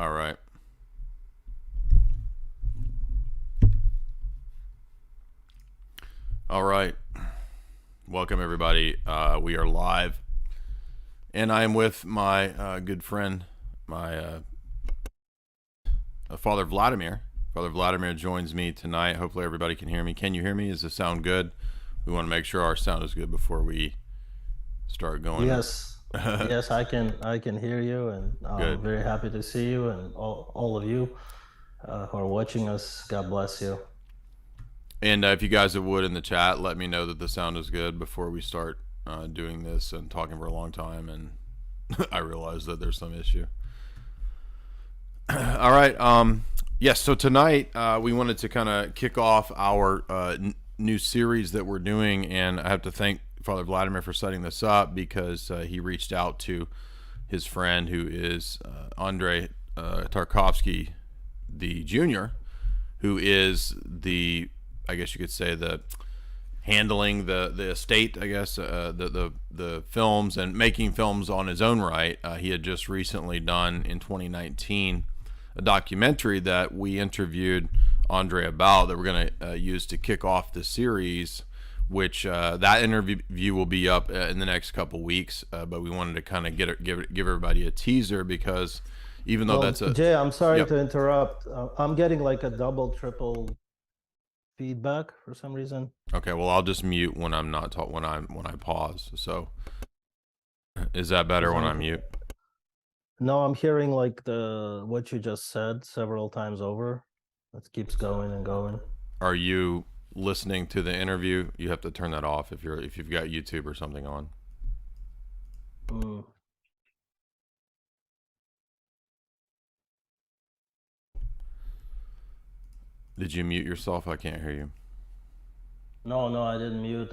All right. All right. Welcome, everybody. We are live. And I am with my good friend, my Father Vladimir. Father Vladimir joins me tonight. Hopefully, everybody can hear me. Can you hear me? Does this sound good? We want to make sure our sound is good before we start going. Yes, yes, I can hear you, and I'm Good. very happy to see you and all of you who are watching us. God bless you. And if you guys would in the chat, let me know that the sound is good before we start doing this and talking for a long time. And I realize that there's some issue. All right. Yes. So tonight we wanted to kind of kick off our new series that we're doing, and I have to thank Father Vladimir for setting this up because he reached out to his friend who is Andrei Tarkovsky, the junior, who is I guess you could say the handling the estate, I guess, the films and making films on his own right. He had just recently done in 2019 a documentary that we interviewed Andrei about that we're going to use to kick off the series, which that interview will be up in the next couple weeks. But we wanted to kind of give everybody a teaser because even though Well, that's a Jay, I'm sorry yep. to interrupt. I'm getting like a double, triple feedback for some reason. Okay, well I'll just mute when I'm not when I pause. So is that better Because when I I'm mute? No, I'm hearing like the what you just said several times over. It keeps going and going. Are you listening to the interview? You have to turn that off if you've got YouTube or something on. Mm. Did you mute yourself? I can't hear you. No, no, I didn't mute.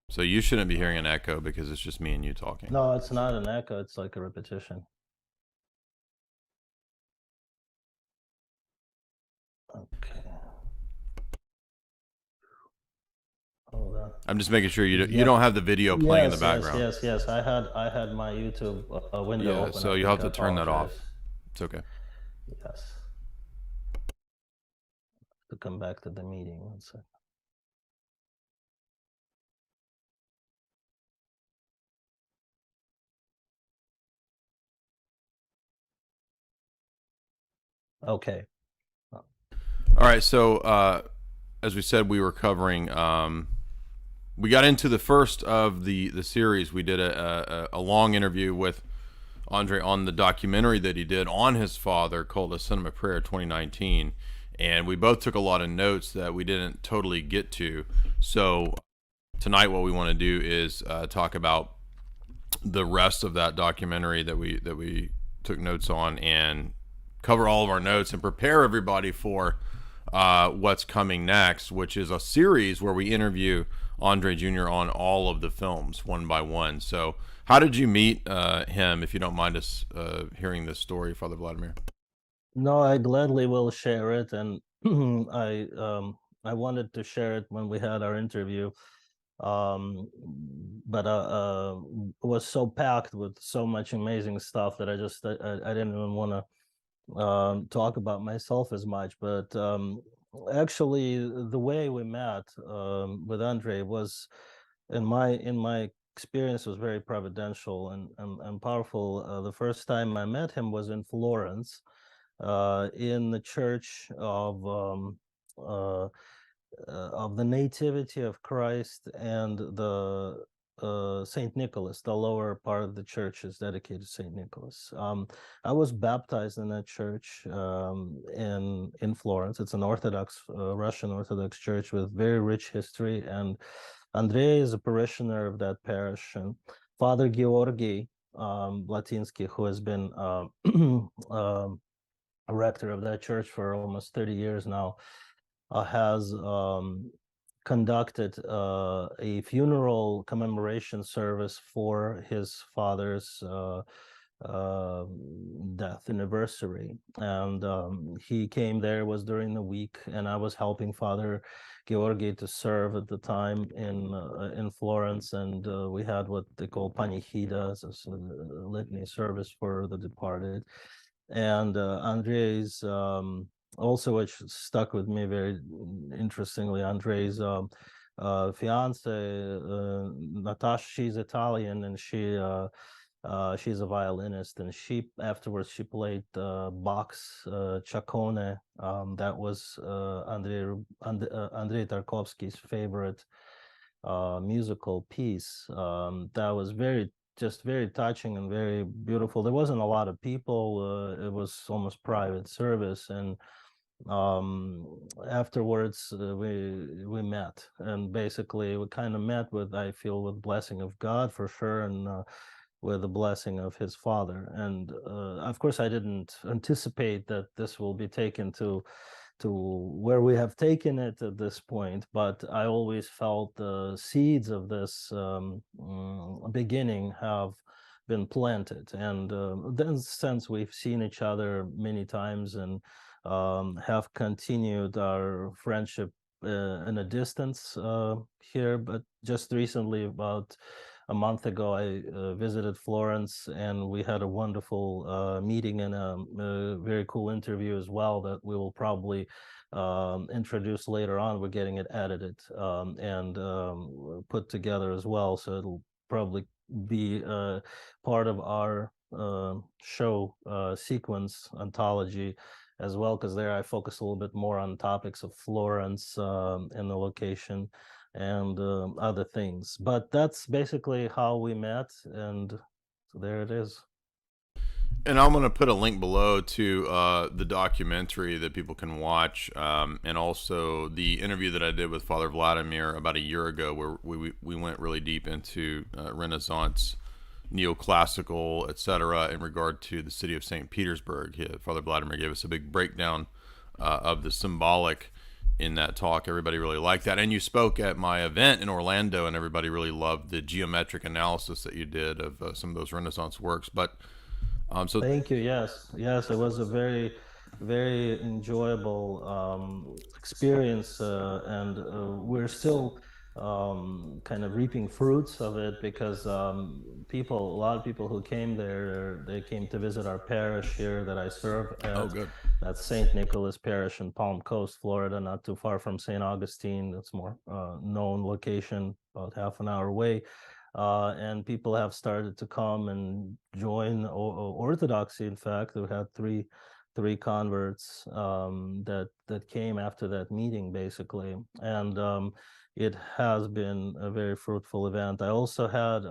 So you shouldn't be hearing an echo because it's just me and you talking. No, it's not an echo. It's like a repetition. Okay. Hold on. I'm just making sure you Yeah. don't have the video playing in the Yes, yes, background. yes, yes. I had my YouTube window Yeah, open. so I you'll have think I to turn that off. apologize. It's okay. Yes. To come back to the meeting. One second. Okay. All right, so as we said, we were covering. We got into the first of the series. We did a long interview with Andrei on the documentary that he did on his father called A Cinema Prayer 2019. And we both took a lot of notes that we didn't totally get to. So tonight what we want to do is talk about the rest of that documentary that we took notes on and cover all of our notes and prepare everybody for what's coming next, which is a series where we interview Andrei Jr. on all of the films one by one. So how did you meet him, if you don't mind us hearing this story, Father Vladimir? No, I gladly will share it, and I wanted to share it when we had our interview, but it was so packed with so much amazing stuff that I didn't even want to talk about myself as much. But actually, the way we met with Andrei was, in my experience, was very providential and powerful. The first time I met him was in Florence, in the church of the Nativity of Christ, and the Saint Nicholas. The lower part of the church is dedicated to Saint Nicholas. I was baptized in that church in Florence. It's an Orthodox Russian Orthodox church with very rich history, and Andrei is a parishioner of that parish, and Father Georgi Latinsky, who has been a rector of that church for almost 30 years now, has conducted a funeral commemoration service for his father's death anniversary, and he came there. Was during the week, and I was helping Father Georgi to serve at the time in Florence, and we had what they call panichida, so it's a litany service for the departed. And Andrei's also, which stuck with me very interestingly, Andrei's fiance, Natasha, she's Italian, and she's a violinist, and she afterwards she played Bach's Ciaccone. That was Andrei Tarkovsky's favorite musical piece. That was very touching and very beautiful. There wasn't a lot of people. It was almost private service, and afterwards we met, and basically we kind of met with, I feel, with blessing of God for sure, and with the blessing of his father. And of course I didn't anticipate that this will be taken to where we have taken it at this point, but I always felt the seeds of this beginning have been planted. And then since we've seen each other many times, and have continued our friendship in a distance here. But just recently, about a month ago, I visited Florence, and we had a wonderful meeting and a very cool interview as well that we will probably introduce later on. We're getting it edited and put together as well, so it'll probably be part of our show sequence anthology as well, because there I focus a little bit more on topics of Florence and the location and other things. But that's basically how we met, and so there it is. And I'm going to put a link below to the documentary that people can watch, and also the interview that I did with Father Vladimir about a year ago, where we went really deep into Renaissance, neoclassical, etc., in regard to the city of St. Petersburg. Father Vladimir gave us a big breakdown of the symbolic in that talk. Everybody really liked that. And you spoke at my event in Orlando, and everybody really loved the geometric analysis that you did of some of those Renaissance works. But so Thank you. Yes, yes, it was a very enjoyable experience, and we're still kind of reaping fruits of it, because a lot of people who came there, they came to visit our parish here that I serve oh, at. good. That's St. Nicholas Parish in Palm Coast, Florida, not too far from St. Augustine. That's more known location, about half an hour away. And people have started to come and join Orthodoxy. In fact, we had three converts that came after that meeting, basically, and it has been a very fruitful event. I also had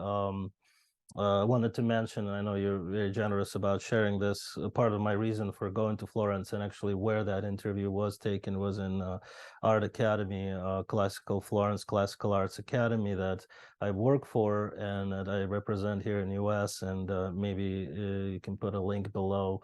I wanted to mention, and I know you're very generous about sharing this. Part of my reason for going to Florence, and actually where that interview was taken, was in Art Academy, Classical Florence Classical Arts Academy, that I work for and that I represent here in the U.S. And maybe you can put a link below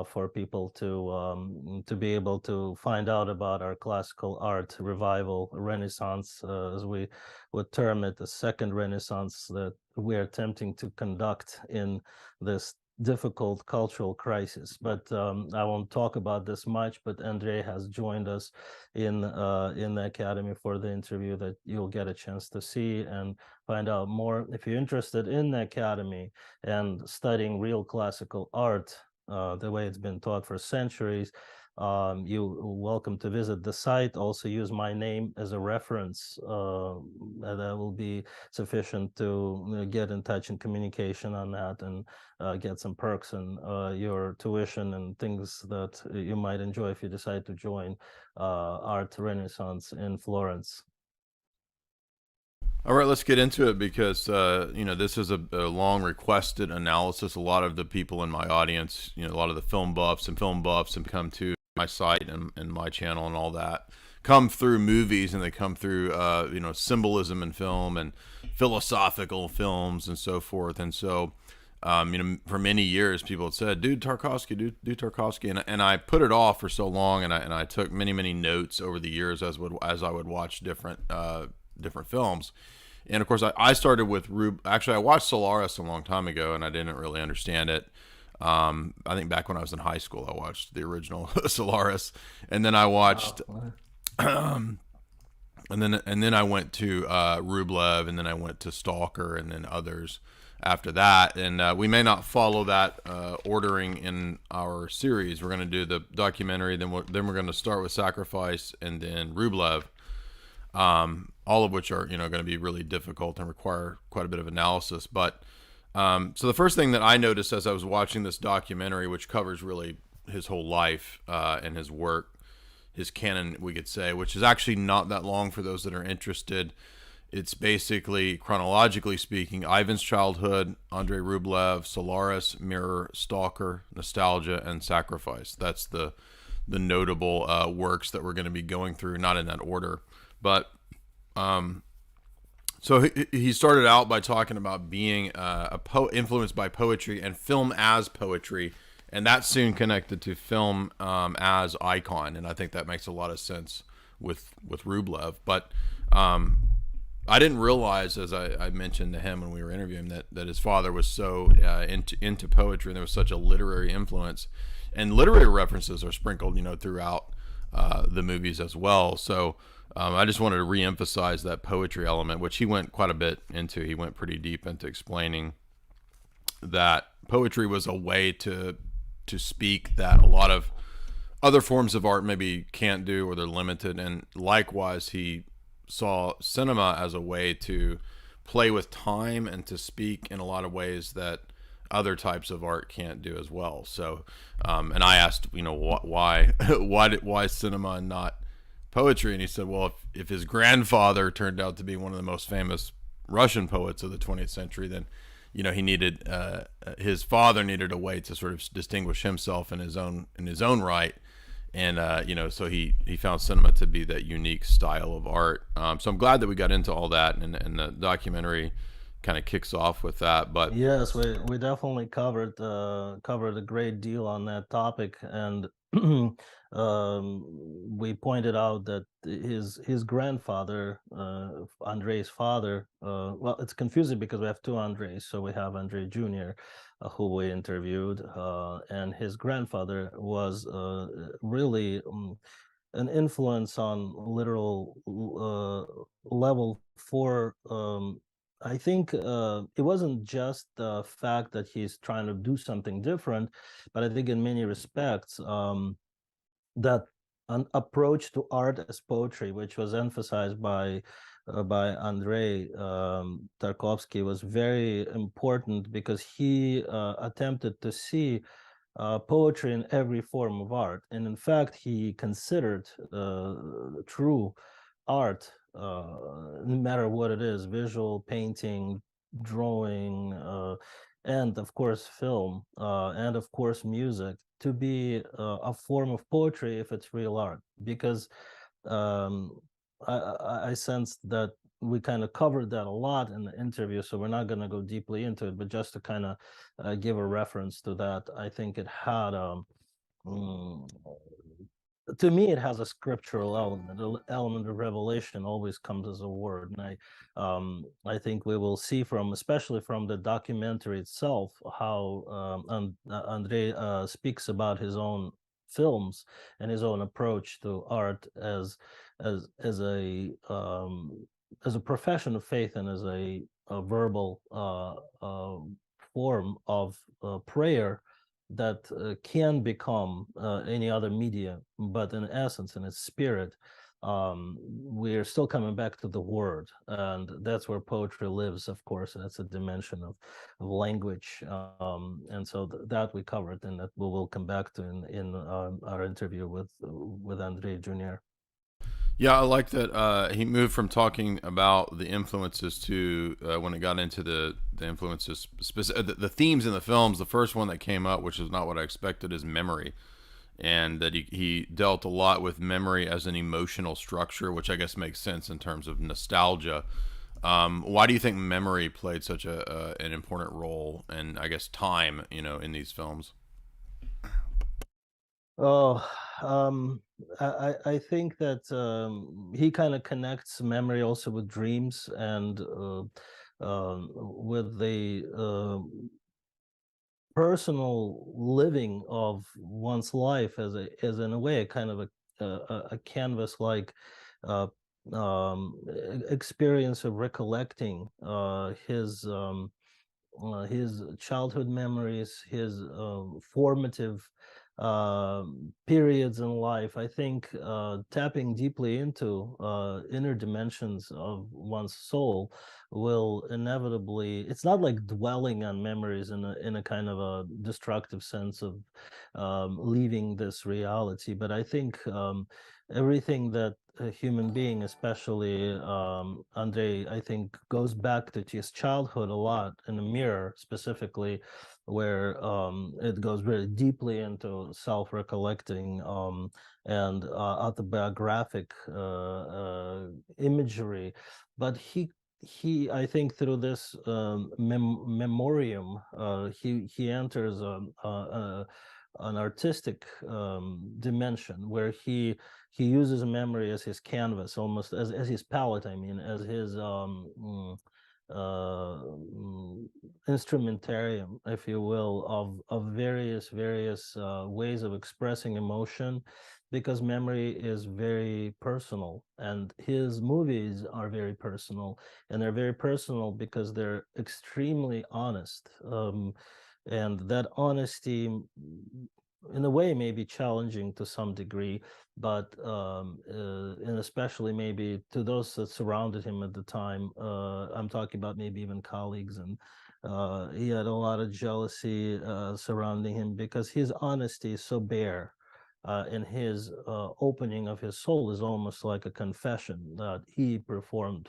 for people to be able to find out about our classical art revival, Renaissance, as we would term it, the second Renaissance that we are attempting to conduct in this difficult cultural crisis. But I won't talk about this much. But Andrei has joined us in the academy for the interview that you'll get a chance to see and find out more. If you're interested in the academy and studying real classical art, the way it's been taught for centuries, you're welcome to visit the site. Also use my name as a reference. That will be sufficient to get in touch and communication on that, and get some perks and your tuition and things that you might enjoy if you decide to join Art Renaissance in Florence. All right, let's get into it, because this is a long requested analysis. A lot of the people in my audience, a lot of the film buffs have come to my site and my channel and all that, come through movies, and they come through symbolism in film and philosophical films and so forth. And so for many years people had said, do Tarkovsky, do Tarkovsky, and I put it off for so long, and I took many notes over the years as I would watch different films. And of course, I started with Actually, I watched Solaris a long time ago, and I didn't really understand it. I think back when I was in high school, I watched the original Solaris, and then I watched, Wow. and then I went to Rublev, and then I went to Stalker, and then others after that. And we may not follow that ordering in our series. We're going to do the documentary, then we're going to start with Sacrifice, and then Rublev. All of which are going to be really difficult and require quite a bit of analysis. But so the first thing that I noticed as I was watching this documentary, which covers really his whole life and his work, his canon, we could say, which is actually not that long for those that are interested. It's basically, chronologically speaking, Ivan's childhood, Andrei Rublev, Solaris, Mirror, Stalker, Nostalgia, and Sacrifice. That's the notable works that we're going to be going through, not in that order. But so he started out by talking about being influenced by poetry and film as poetry, and that soon connected to film as icon, and I think that makes a lot of sense with Rublev. But I didn't realize, as I mentioned to him when we were interviewing, that his father was so into poetry, and there was such a literary influence, and literary references are sprinkled, throughout the movies as well. So I just wanted to reemphasize that poetry element, which he went quite a bit into. He went pretty deep into explaining that poetry was a way to speak that a lot of other forms of art maybe can't do, or they're limited. And likewise, he saw cinema as a way to play with time and to speak in a lot of ways that other types of art can't do as well. So, and I asked, why, why cinema and not poetry? And he said, well, if his grandfather turned out to be one of the most famous Russian poets of the 20th century, then he needed his father needed a way to sort of distinguish himself in his own right. And so he found cinema to be that unique style of art. So I'm glad that we got into all that, and the documentary kind of kicks off with that. But Yes, we definitely covered a great deal on that topic, and we pointed out that his grandfather, Andrei's father, well, it's confusing because we have two Andreis. So we have Andrei Jr., who we interviewed, and his grandfather was really an influence on literal level for I think it wasn't just the fact that he's trying to do something different, but I think in many respects that an approach to art as poetry, which was emphasized by Andrei Tarkovsky, was very important because he attempted to see poetry in every form of art, and in fact, he considered true art, no matter what it is, visual, painting, drawing, and of course film, and of course music, to be a form of poetry if it's real art. Because um, I sensed that we kind of covered that a lot in the interview, so we're not going to go deeply into it, but just to kind of give a reference to that, I think it had mm, to me, it has a scriptural element. The element of revelation always comes as a word, and I think we will see from, especially from the documentary itself, how Andrei speaks about his own films and his own approach to art as as a um, as a profession of faith, and as a verbal form of prayer that can become any other media, but in essence, in its spirit, we're still coming back to the word, and that's where poetry lives. Of course, that's a dimension of language, and so that we covered, and that we will come back to in our interview with Andrei Jr. yeah, I like that he moved from talking about the influences to when it got into the influences, the themes in the films. The first one that came up, which is not what I expected, is memory, and that he dealt a lot with memory as an emotional structure, which I guess makes sense in terms of nostalgia. Why do you think memory played such an important role, and I guess time, in these films? Oh, I think that he kind of connects memory also with dreams and with the personal living of one's life as in a way a kind of a canvas like uh, experience of recollecting his childhood memories, his formative periods in life. I think tapping deeply into inner dimensions of one's soul will inevitably. It's not like dwelling on memories in a kind of a destructive sense of leaving this reality, but I think everything that a human being, especially Andrei, I think goes back to his childhood a lot in the mirror specifically, where it goes very deeply into self-recollecting and autobiographic imagery. But I think through this memoriam, he enters an artistic dimension where he uses memory as his canvas, almost as his palette. I mean, as his instrumentarium, if you will, of various ways of expressing emotion, because memory is very personal, and his movies are very personal, and they're very personal because they're extremely honest. And that honesty, in a way, may be challenging to some degree, but and especially maybe to those that surrounded him at the time. I'm talking about maybe even colleagues, and he had a lot of jealousy surrounding him because his honesty is so bare. And his opening of his soul is almost like a confession that he performed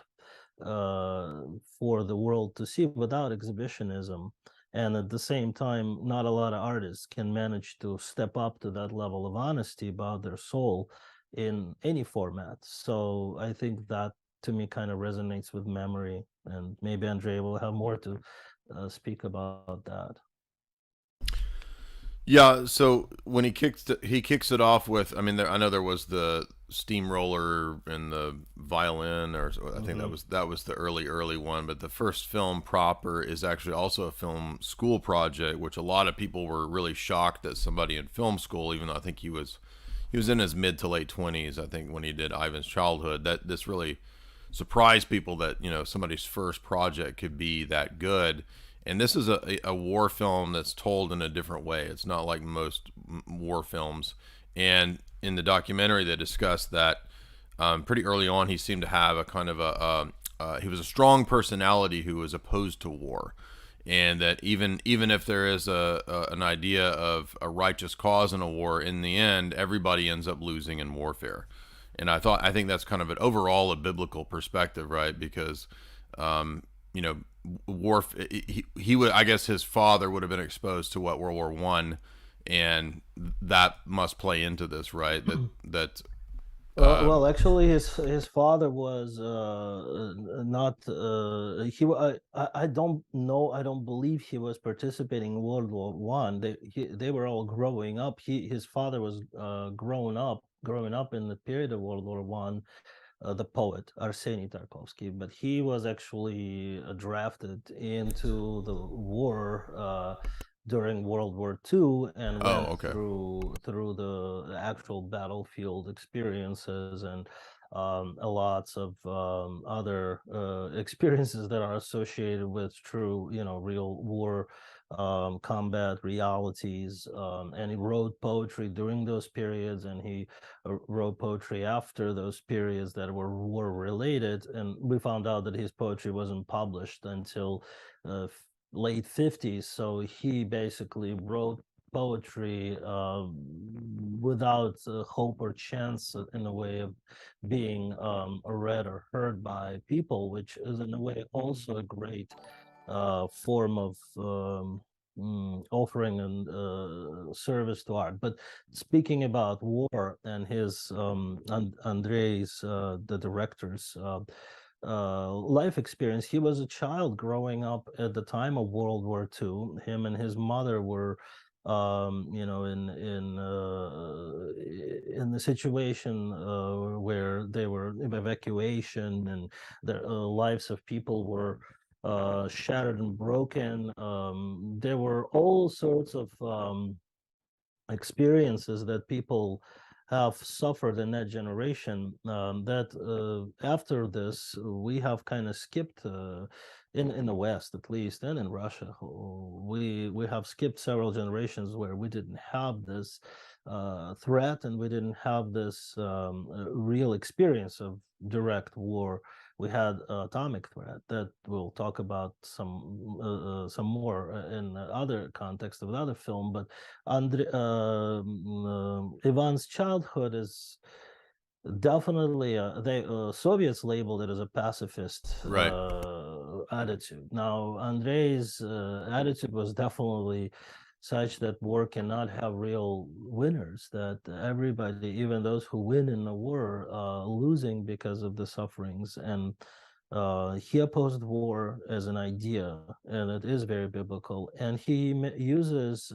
for the world to see without exhibitionism. And at the same time, not a lot of artists can manage to step up to that level of honesty about their soul in any format. So I think that to me kind of resonates with memory, and maybe Andrei will have more to speak about that. Yeah, so when he kicks it off with, I mean, I know there was the steamroller and the violin, or I think Hmm. that was the early one. But the first film proper is actually also a film school project, which a lot of people were really shocked that somebody in film school, even though I think he was in his mid to late 20s, I think, when he did Ivan's Childhood. That this really surprised people that somebody's first project could be that good. And this is a war film that's told in a different way. It's not like most war films. And in the documentary, they discussed that pretty early on, he seemed to have a kind of he was a strong personality who was opposed to war, and that even if there is an idea of a righteous cause in a war, in the end, everybody ends up losing in warfare. And I think that's kind of an overall a biblical perspective, right? Because you know, war. He would, I guess, his father would have been exposed to what World War I, and that must play into this, right? That Well, actually, his father was not. I don't know. I don't believe he was participating in World War One. They were all growing up. His father was growing up in the period of World War One. The poet Arseny Tarkovsky, but he was actually drafted into the war during World War II and oh, went okay. through the actual battlefield experiences and a lots of other experiences that are associated with true, real war combat realities. And he wrote poetry during those periods, and he wrote poetry after those periods that were war related. And we found out that his poetry wasn't published until late 50s. So he basically wrote poetry without hope or chance in a way of being read or heard by people, which is in a way also a great form of offering and service to art. But speaking about war and his Andrei's, the director's life experience, he was a child growing up at the time of World War II. Him and his mother were you know, in the situation where they were in evacuation and the lives of people were shattered and broken. There were all sorts of experiences that people have suffered in that generation, that after this we have kind of skipped, in the West at least, and in Russia, we have skipped several generations where we didn't have this threat, and we didn't have this real experience of direct war. We had atomic threat that we'll talk about some more in other context of another film. But Ivan's childhood is definitely, the Soviets labeled it as a pacifist Right. attitude. Now, Andrei's attitude was definitely such that war cannot have real winners, that everybody, even those who win in the war, losing because of the sufferings. And he opposed war as an idea, and it is very biblical. And he uses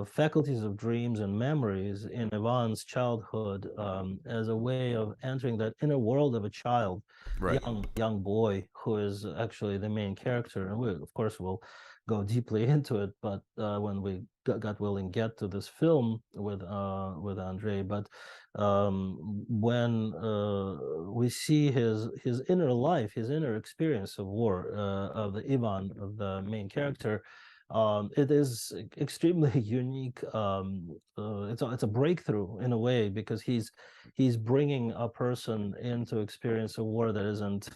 faculties of dreams and memories in Ivan's childhood as a way of entering that inner world of a child, Right. young boy, who is actually the main character. And we, of course, will go deeply into it, but when we God willing get to this film with Andrei. But when we see his inner life, his inner experience of war, of the Ivan, of the main character, it is extremely unique. It's a breakthrough in a way, because he's bringing a person into experience a war that isn't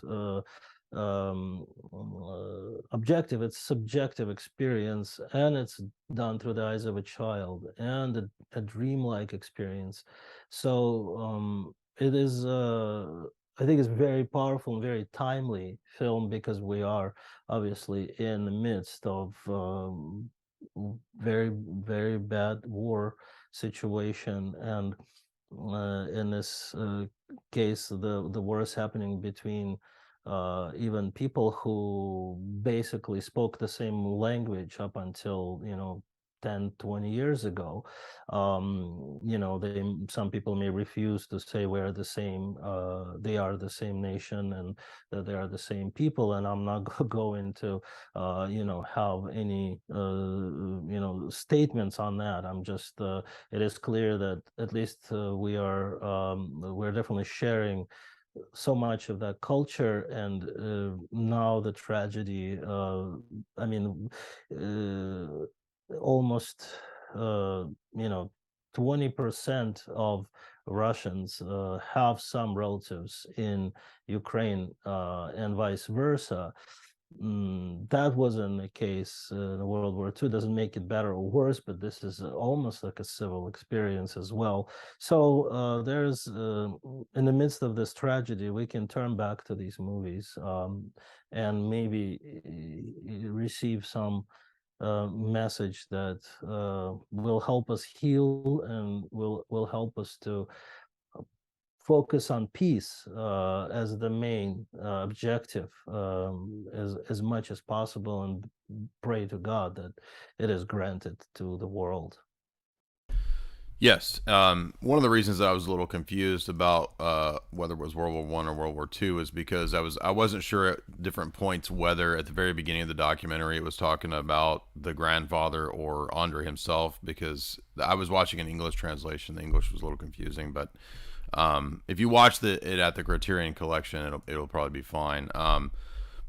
objective. It's subjective experience, and it's done through the eyes of a child, and a dreamlike experience. So it is, I think it's very powerful and very timely film, because we are obviously in the midst of very, very bad war situation. And in this case, the war is happening between even people who basically spoke the same language up until, 10, 20 years ago. Some people may refuse to say we're the same, they are the same nation, and that they are the same people. And I'm not going to have any statements on that. I'm just it is clear that at least we're definitely sharing so much of that culture. And now the tragedy, I mean, almost, uh, you know 20% of Russians have some relatives in Ukraine, and vice versa. That wasn't the case in World War II. Doesn't make it better or worse, but this is almost like a civil experience as well. So there's in the midst of this tragedy, we can turn back to these movies, and maybe receive some message that will help us heal, and will help us to focus on peace as the main objective, as much as possible, and pray to God that it is granted to the world. Yes. One of the reasons that I was a little confused about whether it was World War One or World War Two is because I wasn't sure at different points whether at the very beginning of the documentary it was talking about the grandfather or Andrei himself, because I was watching an English translation. The English was a little confusing, but if you watch it at the Criterion Collection, it'll probably be fine.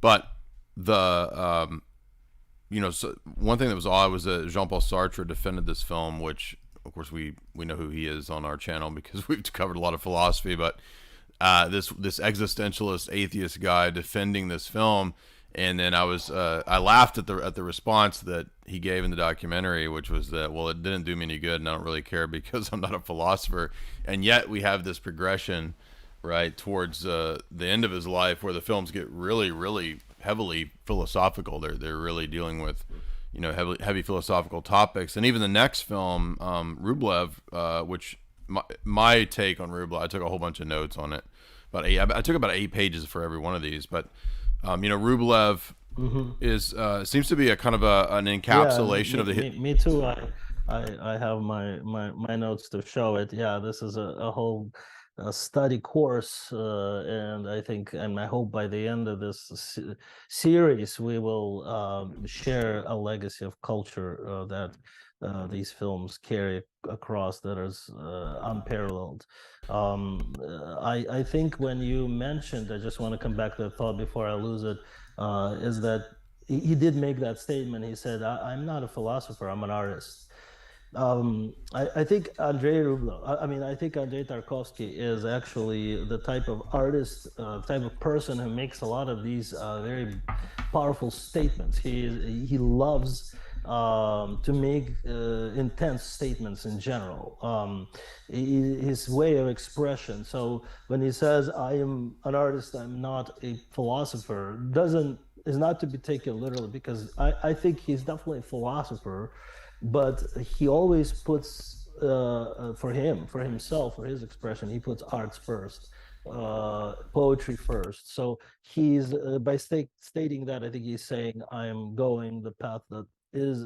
But the so one thing that was odd was that Jean-Paul Sartre defended this film, which of course we know who he is on our channel because we've covered a lot of philosophy. But this existentialist atheist guy defending this film, and then I laughed at the response that he gave in the documentary, which was that, well, it didn't do me any good, and I don't really care because I'm not a philosopher. And yet we have this progression right towards the end of his life where the films get really, really heavily philosophical. They're really dealing with heavy philosophical topics. And even the next film, Rublev, which my take on Rublev, I took a whole bunch of notes on it. I took about 8 pages for every one of these. But Rublev Hmm. is seems to be a kind of an Yeah, encapsulation of the hit. me too. I have my notes to show it. Yeah, this is a whole study course, and I think, and I hope by the end of this series, we will share a legacy of culture that these films carry across that is unparalleled. I think when you mentioned, I just want to come back to the thought before I lose it, is that he did make that statement. He said, I'm not a philosopher, I'm an artist. I think Andrei Rublev, I mean, I think Andrei Tarkovsky is actually the type of artist, type of person who makes a lot of these very powerful statements. He loves to make intense statements in general. His way of expression. So when he says, "I am an artist, I'm not a philosopher," doesn't is not to be taken literally, because I think he's definitely a philosopher, but he always puts for himself, for his expression, he puts arts first, poetry first. So he's by stating that, I think he's saying, I am going the path that is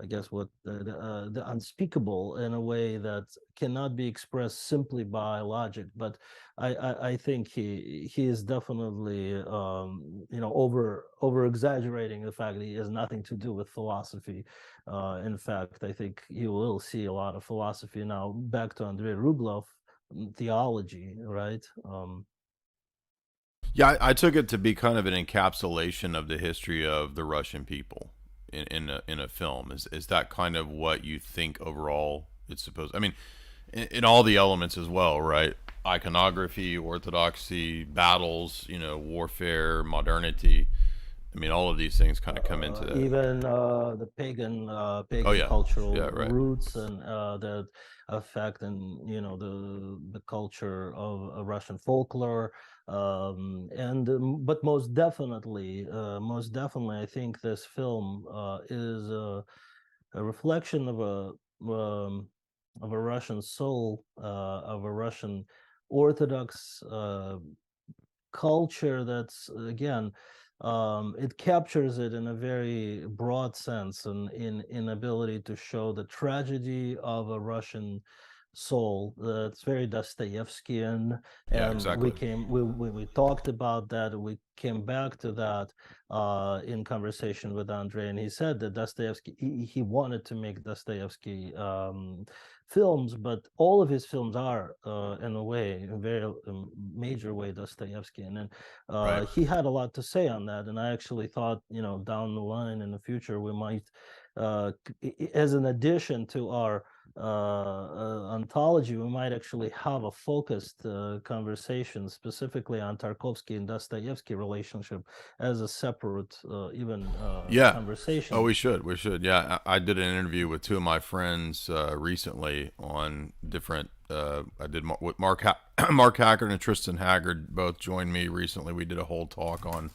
I guess what the unspeakable, in a way that cannot be expressed simply by logic. But I think he is definitely over exaggerating the fact that he has nothing to do with philosophy. In fact, I think you will see a lot of philosophy now. Back to Andrei Rublev, theology, right? Yeah, I took it to be kind of an encapsulation of the history of the Russian people in a film. Is that kind of what you think overall it's supposed? I mean, in all the elements as well, right? Iconography, orthodoxy, battles, warfare, modernity. I mean, all of these things kind of come into that. Even the Oh pagan yeah, yeah, cultural right, roots, and that affect, and the culture of Russian folklore, and but most definitely, I think this film is a reflection of a Russian soul, of a Russian Orthodox culture. That's, again, it captures it in a very broad sense, and in ability to show the tragedy of a Russian soul. It's very Dostoevskian, yeah, and exactly, we talked about that. We came back to that in conversation with Andrei, and he said that Dostoevsky, he wanted to make Dostoevsky films, but all of his films are, in a way, in a very major way, Dostoevskian. And right. he had a lot to say on that. And I actually thought, down the line in the future, we might, as an addition to our ontology, we might actually have a focused conversation specifically on Tarkovsky and Dostoevsky relationship as a separate, even Yeah. Oh, conversation. we should. We should. Yeah, I did an interview with two of my friends recently on different. I did with Mark Haggard and Tristan Haggard both joined me recently. We did a whole talk on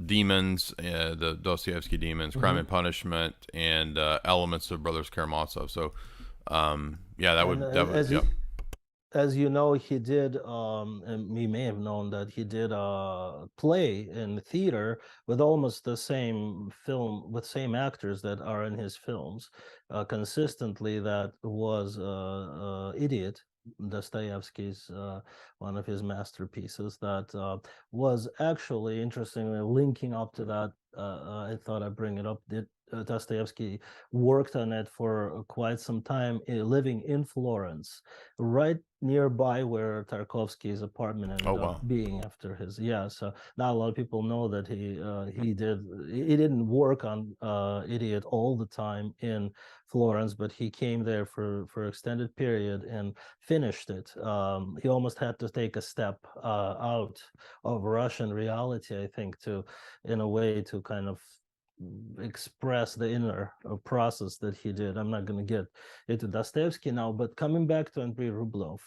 demons, the Dostoevsky demons, Crime Mhm. and Punishment, and elements of Brothers Karamazov. So, yeah, And that would. Yep. as you know, he did, and we may have known that he did a play in theater with almost the same film, with same actors that are in his films, consistently. That was Idiot, Dostoevsky's, one of his masterpieces. That was actually, interestingly, linking up to that. I thought I'd bring it up. Did Dostoevsky worked on it for quite some time, living in Florence, right nearby where Tarkovsky's apartment Oh ended up wow. being after his. Yeah, so not a lot of people know that he didn't work on Idiot all the time in Florence, but he came there for extended period and finished it. He almost had to take a step out of Russian reality, I think, to, in a way, to kind of express the inner process that he did. I'm not going to get into Dostoevsky now, but coming back to Andrei Rublev,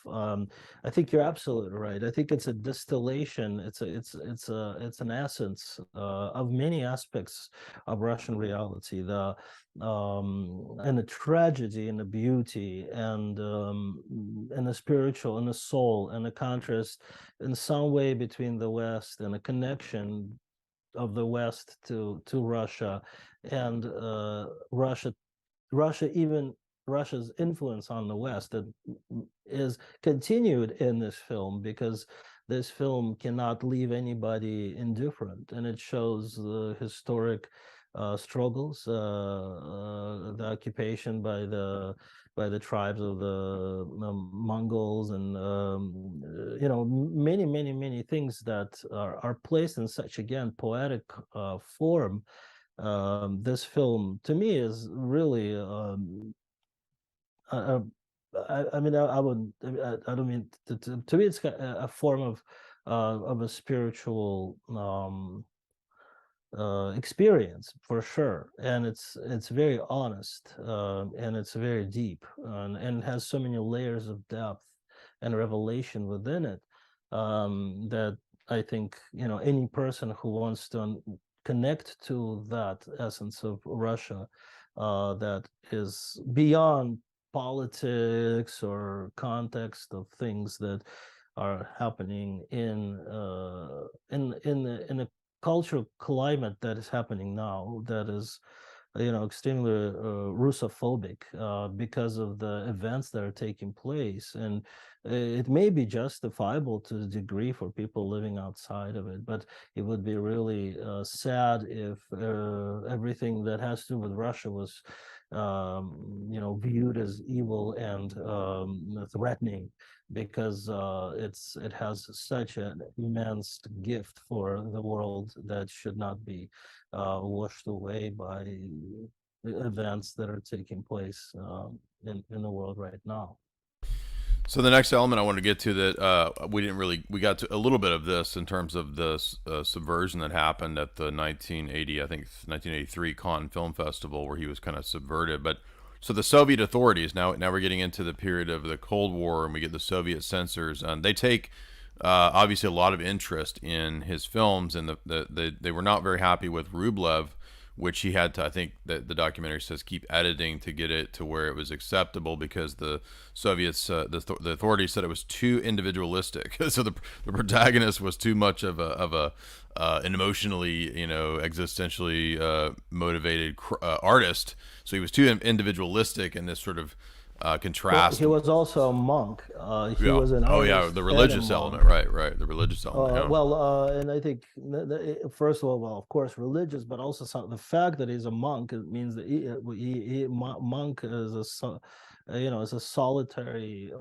I think you're absolutely right. I think it's a distillation. It's an essence of many aspects of Russian reality. And the tragedy and the beauty, and the spiritual and the soul, and the contrast in some way between the West, and a connection of the West to Russia, and Russia even Russia's influence on the West that is continued in this film, because this film cannot leave anybody indifferent, and it shows the historic struggles, the occupation by the tribes of the Mongols, and many things that are placed in such, again, poetic form. This film to me is really uh, I mean, I wouldn't. I don't mean to me. It's a form of a spiritual experience for sure, and it's very honest, and it's very deep, and has so many layers of depth and revelation within it, that I think any person who wants to connect to that essence of Russia, that is beyond politics or context of things that are happening in a cultural climate that is happening now, that is extremely Russophobic, because of the events that are taking place, and it may be justifiable to a degree for people living outside of it, but it would be really sad if everything that has to do with Russia was viewed as evil and threatening, because it has such an immense gift for the world that should not be washed away by events that are taking place in the world right now. So the next element I wanted to get to that we got to a little bit of this in terms of the subversion that happened at the 1980, I think 1983 Cannes Film Festival, where he was kind of subverted. But so the Soviet authorities, now we're getting into the period of the Cold War, and we get the Soviet censors, and they take obviously a lot of interest in his films, and they were not very happy with Rublev, which he had to, I think that the documentary says, keep editing to get it to where it was acceptable, because the Soviets, the authorities said it was too individualistic. So the protagonist was too much of an emotionally, existentially motivated artist. So he was too individualistic, and this sort of Well, contrast. he was also a monk. He Yeah. was an Oh yeah, artist the and a religious element, monk. right, the religious element. Yeah. And I think first of all, well, of course, religious, but also the fact that he's a monk, it means that monk is is a solitary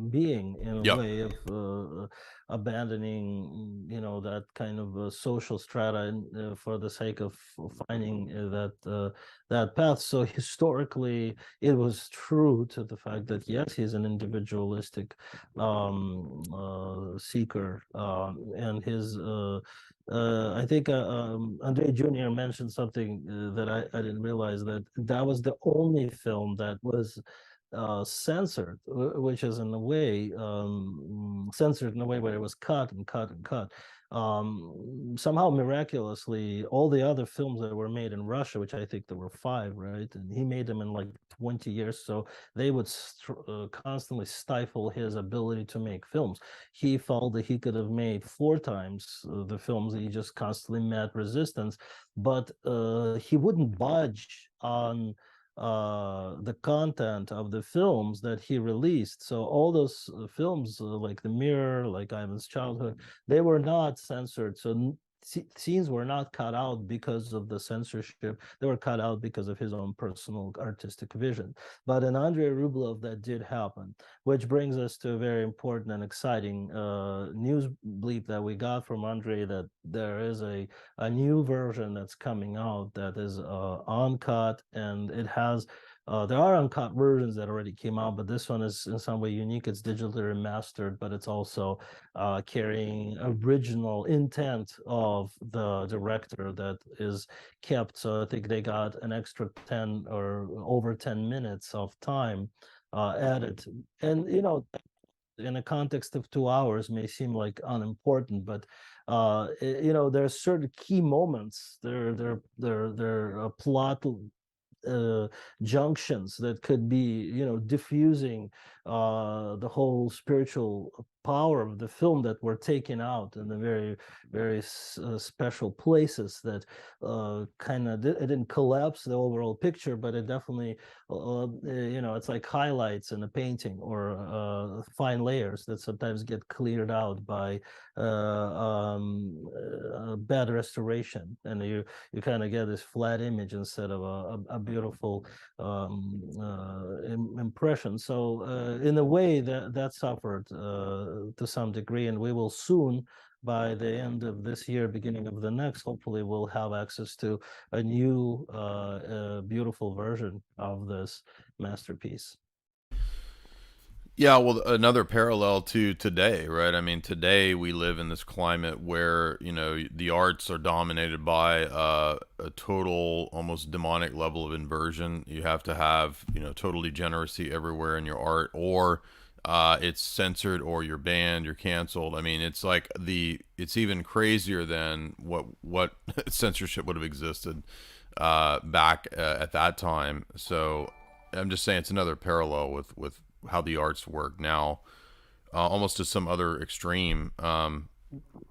being, in a Yep. way of abandoning, that kind of social strata, for the sake of finding that path. So historically, it was true to the fact that yes, he's an individualistic seeker, and his I think Andrei Jr. mentioned something that I didn't realize, that that was the only film that was censored, which is in a way censored in a way where it was cut and cut and cut. Somehow miraculously, all the other films that were made in Russia, which I think there were five, right, and he made them in like 20 years, so they would constantly stifle his ability to make films. He felt that he could have made four times the films. He just constantly met resistance, but he wouldn't budge on the content of the films that he released. So all those films, like The Mirror, like Ivan's Childhood, they were not censored. So scenes were not cut out because of the censorship. They were cut out because of his own personal artistic vision. But in Andrei Rublev, that did happen, which brings us to a very important and exciting news bleep that we got from Andrei, that there is a new version that's coming out that is uncut, and it has there are uncut versions that already came out, but this one is in some way unique. It's digitally remastered, but it's also carrying original intent of the director that is kept. So I think they got an extra 10 or over 10 minutes of time added. And, in a context of 2 hours may seem like unimportant, but there are certain key moments. There are plot junctions that could be diffusing the whole spiritual power of the film that were taken out in the very special places that kind of it didn't collapse the overall picture, but it definitely it's like highlights in a painting or fine layers that sometimes get cleared out by bad restoration, and you kind of get this flat image instead of a beautiful impression. So in a way that suffered to some degree, and we will soon, by the end of this year, beginning of the next, hopefully we'll have access to a new beautiful version of this masterpiece. Yeah, well, another parallel to today, right? I mean, today we live in this climate where, the arts are dominated by a total, almost demonic level of inversion. You have to have, total degeneracy everywhere in your art, or it's censored, or you're banned, you're canceled. I mean, it's even crazier than what censorship would have existed back at that time. So I'm just saying it's another parallel with how the arts work now, almost to some other extreme.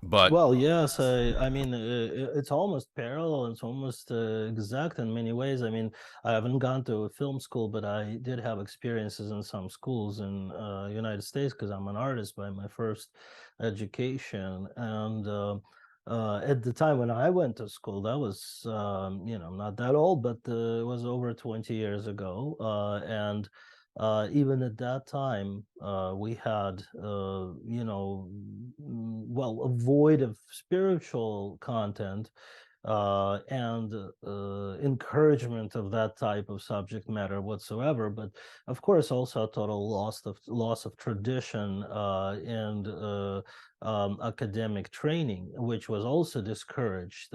But Well, yes, I mean, it's almost parallel. It's almost exact in many ways. I mean, I haven't gone to a film school, but I did have experiences in some schools in United States because I'm an artist by my first education. And at the time when I went to school, that was, not that old, but it was over 20 years ago. And even at that time, we had, well, a void of spiritual content and encouragement of that type of subject matter whatsoever. But of course, also a total loss of tradition and academic training, which was also discouraged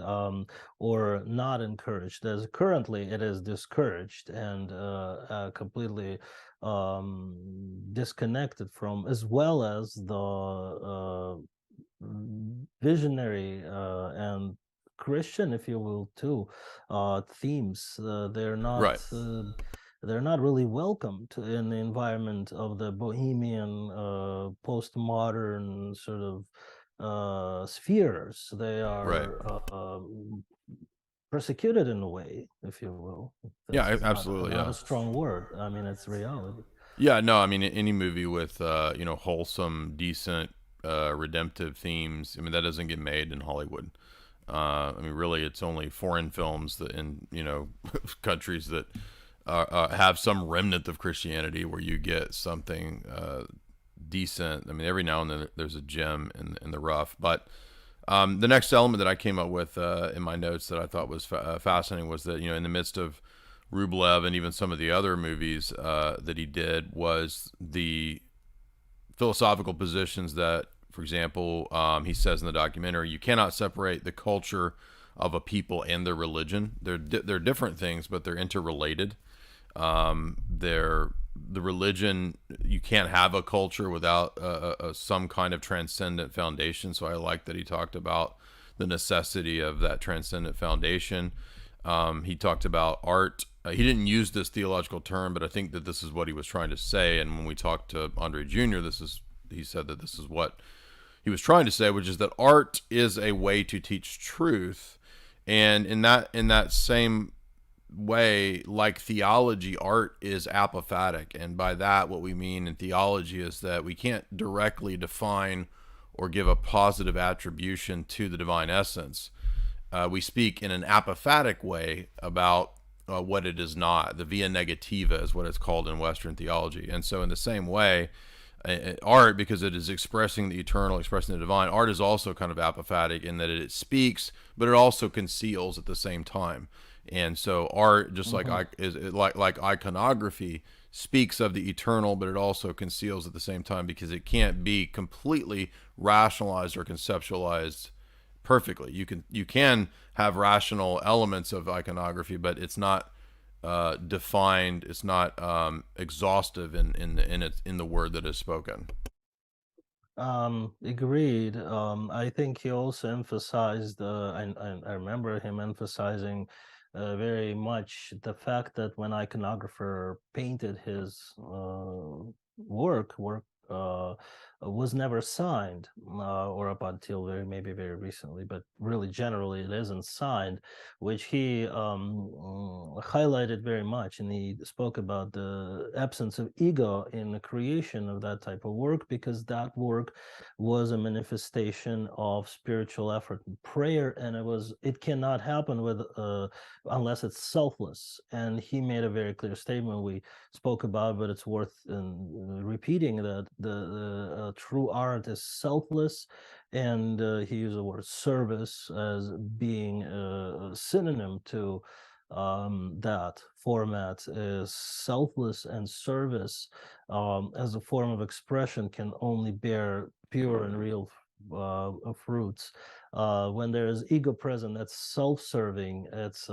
or not encouraged. As currently, it is discouraged and completely disconnected from, as well as the visionary and Christian, if you will, too, themes. right, They're not really welcomed in the environment of the bohemian, postmodern sort of spheres. They right. are persecuted in a way, if you will. Yeah, This is absolutely. not Yeah. a strong word. I mean, it's reality. Yeah, no, I mean, any movie with wholesome, decent, redemptive themes. I mean, that doesn't get made in Hollywood. I mean, really, it's only foreign films that in countries that have some remnant of Christianity where you get something decent. I mean, every now and then there's a gem in the rough. But the next element that I came up with in my notes that I thought was fascinating was that, in the midst of Rublev and even some of the other movies that he did, was the philosophical positions that, for example, he says in the documentary, you cannot separate the culture of a people and their religion. They're different things, but they're interrelated. The religion, you can't have a culture without some kind of transcendent foundation. So I like that he talked about the necessity of that transcendent foundation. He talked about art. He didn't use this theological term, but I think that this is what he was trying to say. And when we talked to Andrei Jr., he said that this is what he was trying to say, which is that art is a way to teach truth. And in that same way, like theology, art is apophatic. And by that, what we mean in theology is that we can't directly define or give a positive attribution to the divine essence. We speak in an apophatic way about what it is not. The via negativa is what it's called in Western theology. And so in the same way, art, because it is expressing the eternal, expressing the divine, art is also kind of apophatic in that it speaks, but it also conceals at the same time. And so art, just like like iconography, speaks of the eternal, but it also conceals at the same time, because it can't be completely rationalized or conceptualized perfectly. You can have rational elements of iconography, but it's not defined. It's not exhaustive in the word that is spoken. Agreed. I think he also emphasized, I remember him emphasizing very much the fact that when iconographer painted his work was never signed, or up until maybe very recently, but really generally it isn't signed, which he highlighted very much, and he spoke about the absence of ego in the creation of that type of work, because that work was a manifestation of spiritual effort and prayer, and it cannot happen with unless it's selfless. And he made a very clear statement we spoke about, but it's worth repeating, that the true art is selfless, and he used the word service as being a synonym to that format. Is selfless, and service as a form of expression can only bear pure and real fruits. When there is ego present, that's self-serving. It's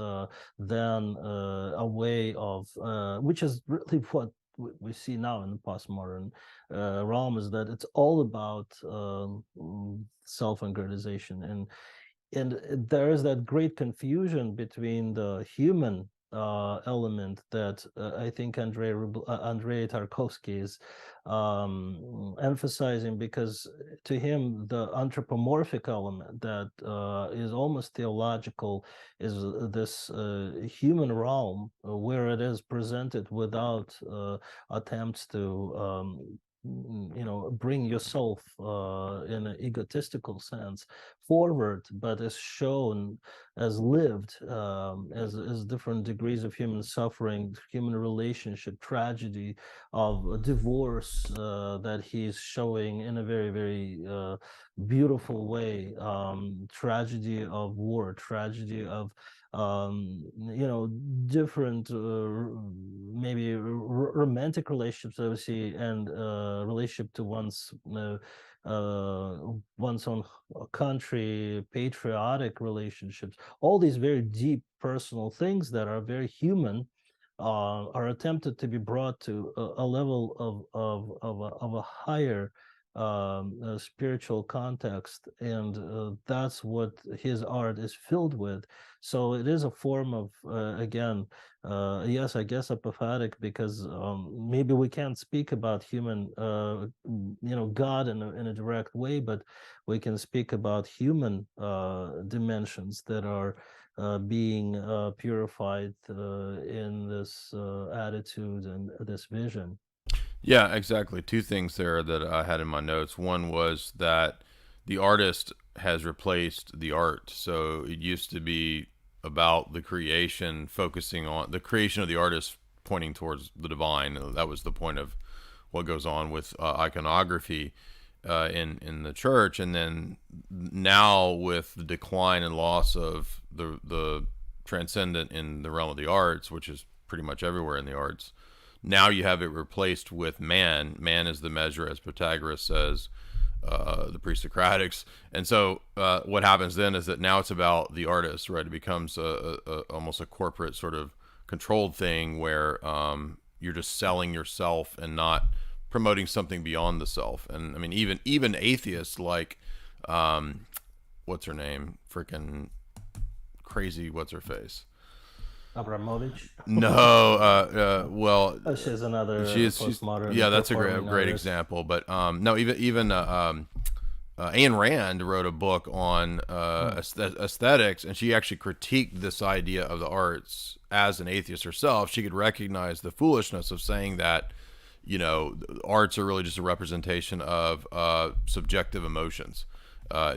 then a way of, which is really what we see now in the postmodern realm, is that it's all about self-aggrandization, and there is that great confusion between the human element that I think Andrei Tarkovsky is emphasizing, because to him the anthropomorphic element that is almost theological is this human realm where it is presented without attempts to bring yourself in an egotistical sense forward, but is shown as lived, as different degrees of human suffering, human relationship, tragedy of divorce, that he's showing in a very, very beautiful way, tragedy of war, tragedy of different maybe romantic relationships that we see, and relationship to one's own country, patriotic relationships, all these very deep personal things that are very human, are attempted to be brought to a level of a higher spiritual context, and that's what his art is filled with. So it is a form of again, yes, I guess apophatic, because maybe we can't speak about human God in a direct way, but we can speak about human dimensions that are being purified in this attitude and this vision. Yeah, exactly. Two things there that I had in my notes. One was that the artist has replaced the art. So it used to be about the creation, focusing on the creation of the artist, pointing towards the divine. That was the point of what goes on with iconography in the church. And then now, with the decline and loss of the transcendent in the realm of the arts, which is pretty much everywhere in the arts, now you have it replaced with man. Man is the measure, as Protagoras says, the pre-Socratics. And so what happens then is that now it's about the artist, right? It becomes almost a corporate sort of controlled thing where you're just selling yourself and not promoting something beyond the self. And I mean, even atheists like, what's her name? Freaking crazy, what's her face? Abramovich. No, well, She's another she's postmodern. yeah, that's a great artist. example. But no, even Ayn Rand wrote a book on aesthetics, and she actually critiqued this idea of the arts. As an atheist herself, she could recognize the foolishness of saying that, arts are really just a representation of subjective emotions.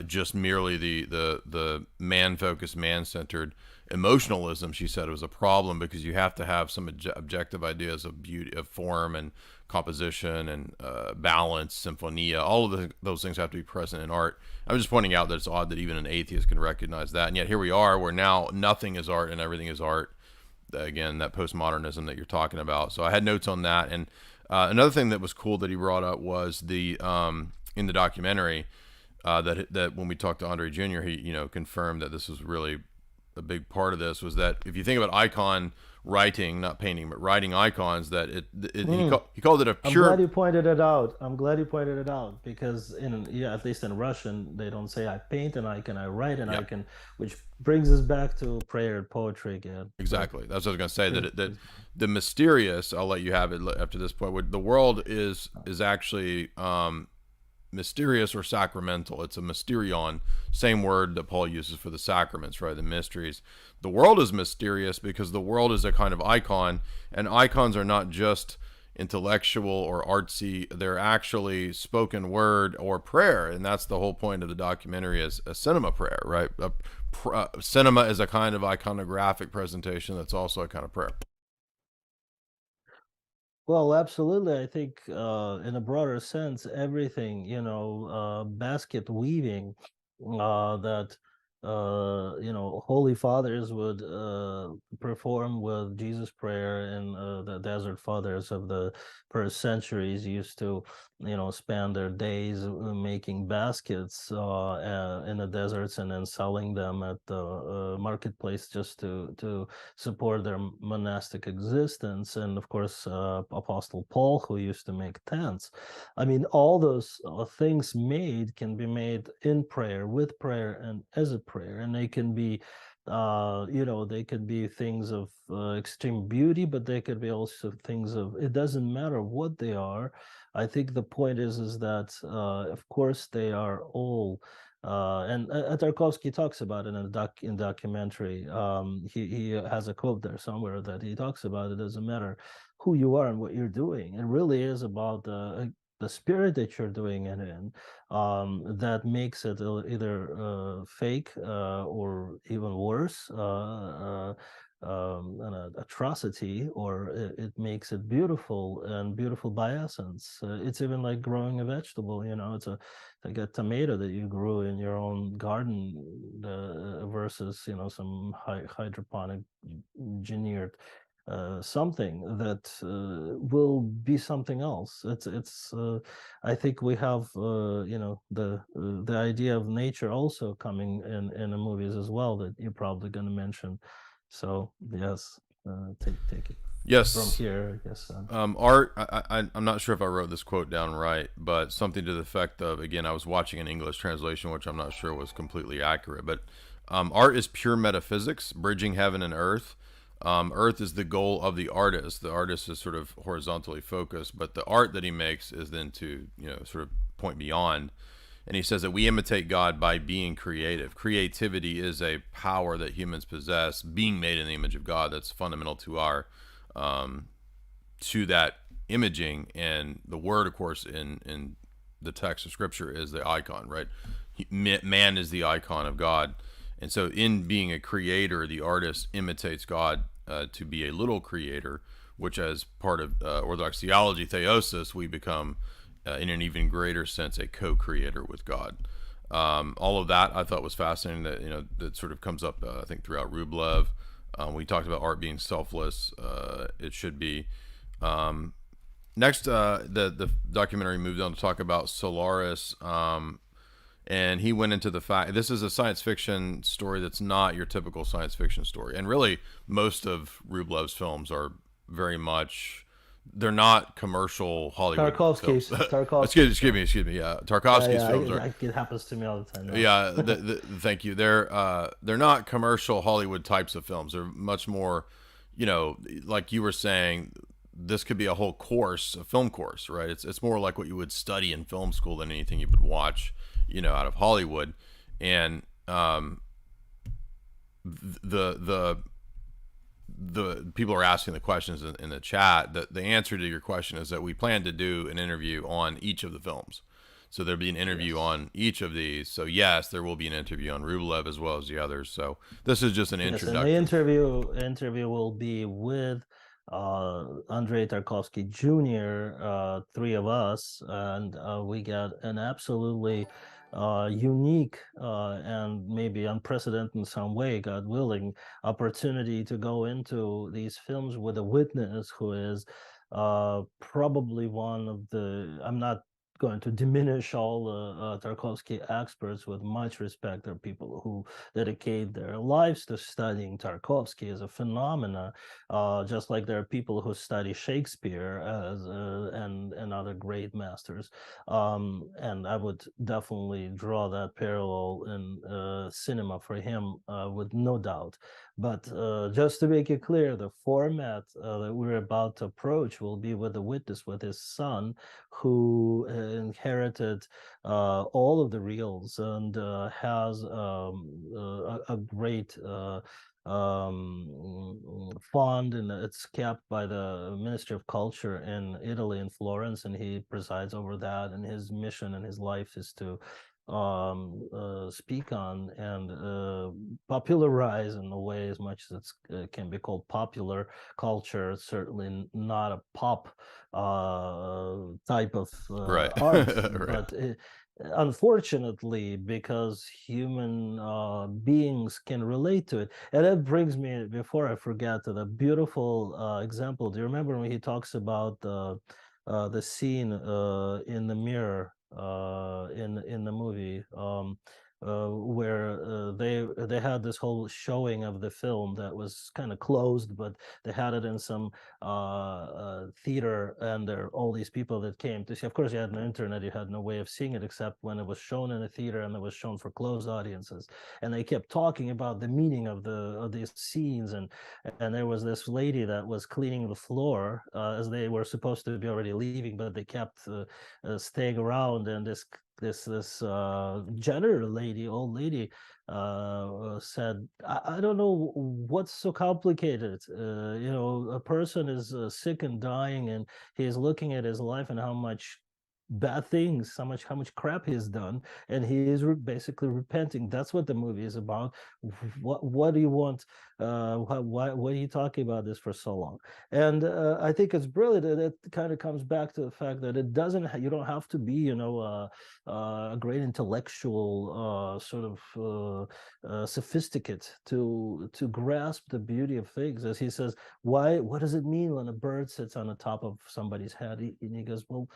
Just merely the man-focused, man-centered emotionalism, she said, was a problem, because you have to have some objective ideas of beauty, of form and composition and balance, symphonia. All of those things have to be present in art. I'm just pointing out that it's odd that even an atheist can recognize that, and yet here we are, where now nothing is art and everything is art. Again, that postmodernism that you're talking about. So I had notes on that, and another thing that was cool that he brought up was the in the documentary that when we talked to Andrei Jr., he confirmed that this was really a big part of this, was that if you think about icon writing, not painting, but writing icons, that he called it a pure. I'm glad you pointed it out. Because at least in Russian, they don't say I paint an icon, I write an icon, which brings us back to prayer and poetry again. Exactly. That's what I was going to say. That the mysterious. I'll let you have it after this point. Where the world is actually mysterious or sacramental. It's a mysterion, same word that Paul uses for the sacraments, right? The mysteries. The world is mysterious because the world is a kind of icon, and icons are not just intellectual or artsy. They're actually spoken word or prayer, and that's the whole point of the documentary, is a cinema prayer, right? Cinema is a kind of iconographic presentation that's also a kind of prayer. Well, absolutely. I think in a broader sense, everything, basket weaving, that holy fathers would perform with Jesus prayer, and the desert fathers of the first centuries used to, spend their days making baskets in the deserts and then selling them at the marketplace just to support their monastic existence. And of course, Apostle Paul, who used to make tents. I mean, all those things made can be made in prayer, with prayer, and as a prayer, and they can be they could be things of extreme beauty, but they could be also things of, it doesn't matter what they are. I think the point is that of course they are all and Tarkovsky talks about it in documentary. He has a quote there somewhere that he talks about, it doesn't matter who you are and what you're doing. It really is about the spirit that you're doing it in, that makes it either fake or even worse, an atrocity, or it makes it beautiful, and beautiful by essence. It's even like growing a vegetable. It's like a tomato that you grew in your own garden, versus some hydroponic engineered something that will be something else. It's I think we have the idea of nature also coming in the movies as well, that you're probably going to mention. So yes, take it from Yes. here, I guess. Art, I'm not sure if I wrote this quote down right, but something to the effect of, again, I was watching an English translation, which I'm not sure was completely accurate, but art is pure metaphysics, bridging heaven and earth. Earth is the goal of the artist. The artist is sort of horizontally focused, but the art that he makes is then to, sort of point beyond. And he says that we imitate God by being creative. Creativity is a power that humans possess, being made in the image of God. That's fundamental to our to that imaging. And the word, of course, in the text of Scripture is the icon, right? Man is the icon of God. And so in being a creator, the artist imitates God to be a little creator, which, as part of Orthodox theology, theosis, we become, in an even greater sense, a co-creator with God. All of that I thought was fascinating. That sort of comes up, I think, throughout Rublev. We talked about art being selfless. It should be. Next, the documentary moved on to talk about Solaris, and he went into the fact this is a science fiction story that's not your typical science fiction story. And really, most of Rublev's films are very much, they're not commercial Hollywood films. Tarkovsky's excuse me. Yeah, yeah, Tarkovsky's films are. it happens to me all the time now. Yeah, thank you. They're not commercial Hollywood types of films. They're much more, like you were saying. This could be a whole course, a film course, right? It's more like what you would study in film school than anything you would watch, out of Hollywood. And the people are asking the questions in the chat. The answer to your question is that we plan to do an interview on each of the films. So there'll be an interview on each of these. So yes, there will be an interview on Rublev as well as the others. So this is just an introduction. And the interview will be with Andrei Tarkovsky Jr., three of us, and we got an absolutely unique and maybe unprecedented in some way, God willing, opportunity to go into these films with a witness who is probably one of the, I'm not going to diminish all the Tarkovsky experts, with much respect. There are people who dedicate their lives to studying Tarkovsky as a phenomena, just like there are people who study Shakespeare as and other great masters. And I would definitely draw that parallel in cinema for him, with no doubt. But just to make it clear, the format that we're about to approach will be with a witness, with his son, who inherited all of the reels and has a great fund, and it's kept by the Ministry of Culture in Italy, in Florence, and he presides over that. And his mission and his life is to speak on and popularize, in a way, as much as it can be called popular culture. It's certainly not a pop type of Right. art, Right. but unfortunately, because human beings can relate to it. And that brings me, before I forget, to the beautiful example. Do you remember when he talks about the scene in the mirror in the movie, where they had this whole showing of the film that was kind of closed, but they had it in some theater, and there are all these people that came to see. Of course, you had no internet, you had no way of seeing it except when it was shown in a theater, and it was shown for closed audiences. And they kept talking about the meaning of these scenes, and there was this lady that was cleaning the floor as they were supposed to be already leaving, but they kept staying around. And this janitor lady, old lady, said, I don't know what's so complicated. A person is sick and dying, and he's looking at his life and how much bad things, how much crap he's done, and he is basically repenting. That's what the movie is about. What do you want? What are you talking about this for so long? And I think it's brilliant. And it kind of comes back to the fact that it doesn't. You don't have to be, a great intellectual, sort of sophisticate to grasp the beauty of things. As he says, what does it mean when a bird sits on the top of somebody's head? And he goes, well,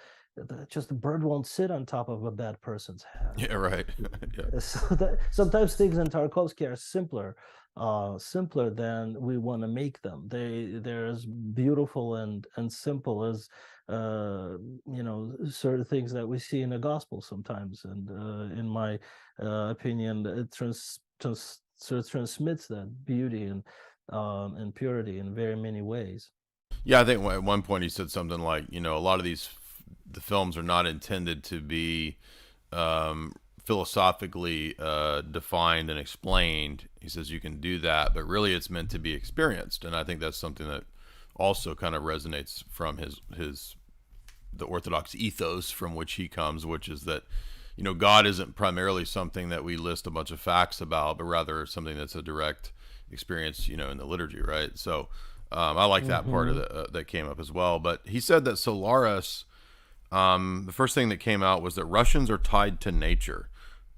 just the bird won't sit on top of a bad person's head. Yeah, right. Yeah. So that sometimes things in Tarkovsky are simpler than we want to make them. They're as beautiful and simple as certain things that we see in the gospel sometimes. And in my opinion, it sort of transmits that beauty and purity in very many ways. Yeah, I think at one point he said something like, a lot of the films are not intended to be philosophically defined and explained. He says you can do that, but really it's meant to be experienced. And I think that's something that also kind of resonates from the Orthodox ethos from which he comes, which is that, God isn't primarily something that we list a bunch of facts about, but rather something that's a direct experience, in the liturgy, right? So I like that part of that came up as well. But he said that Solaris, the first thing that came out was that Russians are tied to nature.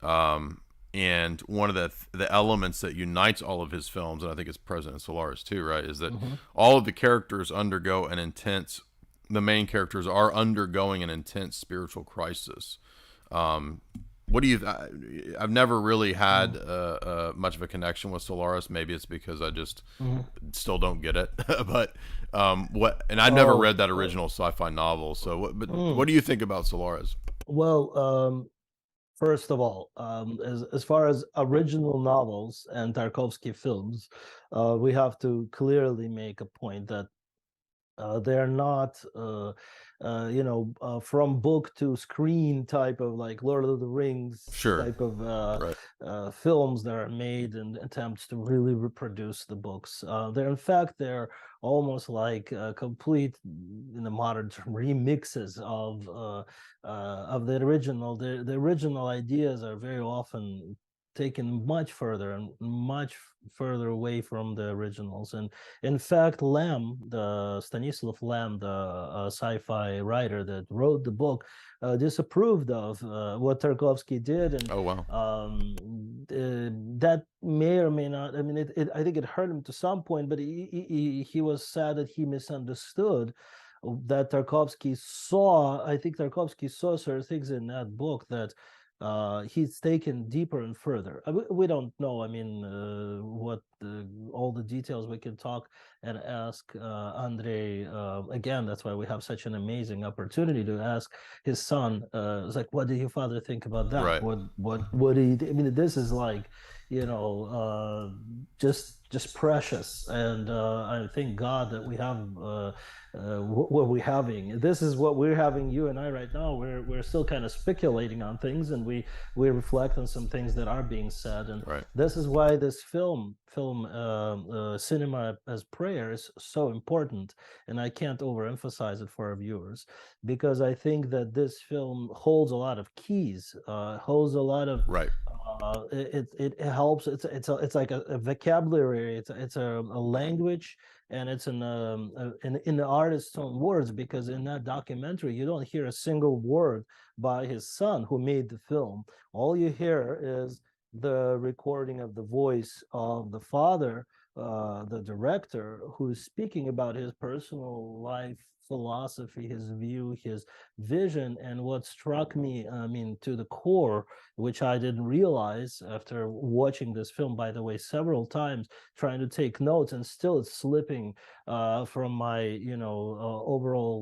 And one of the elements that unites all of his films, and I think it's present in Solaris too, right, is that all of the characters the main characters are undergoing an intense spiritual crisis. What do you? I've never really had much of a connection with Solaris. Maybe it's because I just still don't get it. But what? And I've never read that original sci-fi novel. So, what do you think about Solaris? Well, first of all, as far as original novels and Tarkovsky films, we have to clearly make a point that they're not, from book to screen type of, like, Lord of the Rings Sure. type of Right. films that are made in attempts to really reproduce the books. They're almost like complete, in the modern term, remixes of the original. The original ideas are very often taken much further and much further away from the originals. And in fact, Stanislav Lem, the sci-fi writer that wrote the book, disapproved of what Tarkovsky did. And Oh wow. that may or may not, I mean, I think it hurt him to some point, but he was sad that he misunderstood that Tarkovsky saw. I think Tarkovsky saw certain things in that book that he's taken deeper and further. We don't know. I mean, what all the details. We can talk and ask Andrei again. That's why we have such an amazing opportunity to ask his son. It's like, what did your father think about that? Right. What did he? I mean, this is like, you know, just precious. And I thank God that we have what we're having. This is what we're having, you and I, right now. We're still kind of speculating on things, and we reflect on some things that are being said. And Right. this is why this cinema as prayer is so important. And I can't overemphasize it for our viewers, because I think that this film holds a lot of keys, holds a lot of Right. it helps. It's like a vocabulary. It's a language, and it's in the artist's own words. Because in that documentary, you don't hear a single word by his son who made the film. All you hear is the recording of the voice of the father, the director, who's speaking about his personal life philosophy, his view, his vision. And what struck me, I mean, to the core, which I didn't realize after watching this film, by the way, several times, trying to take notes, and still it's slipping from my, overall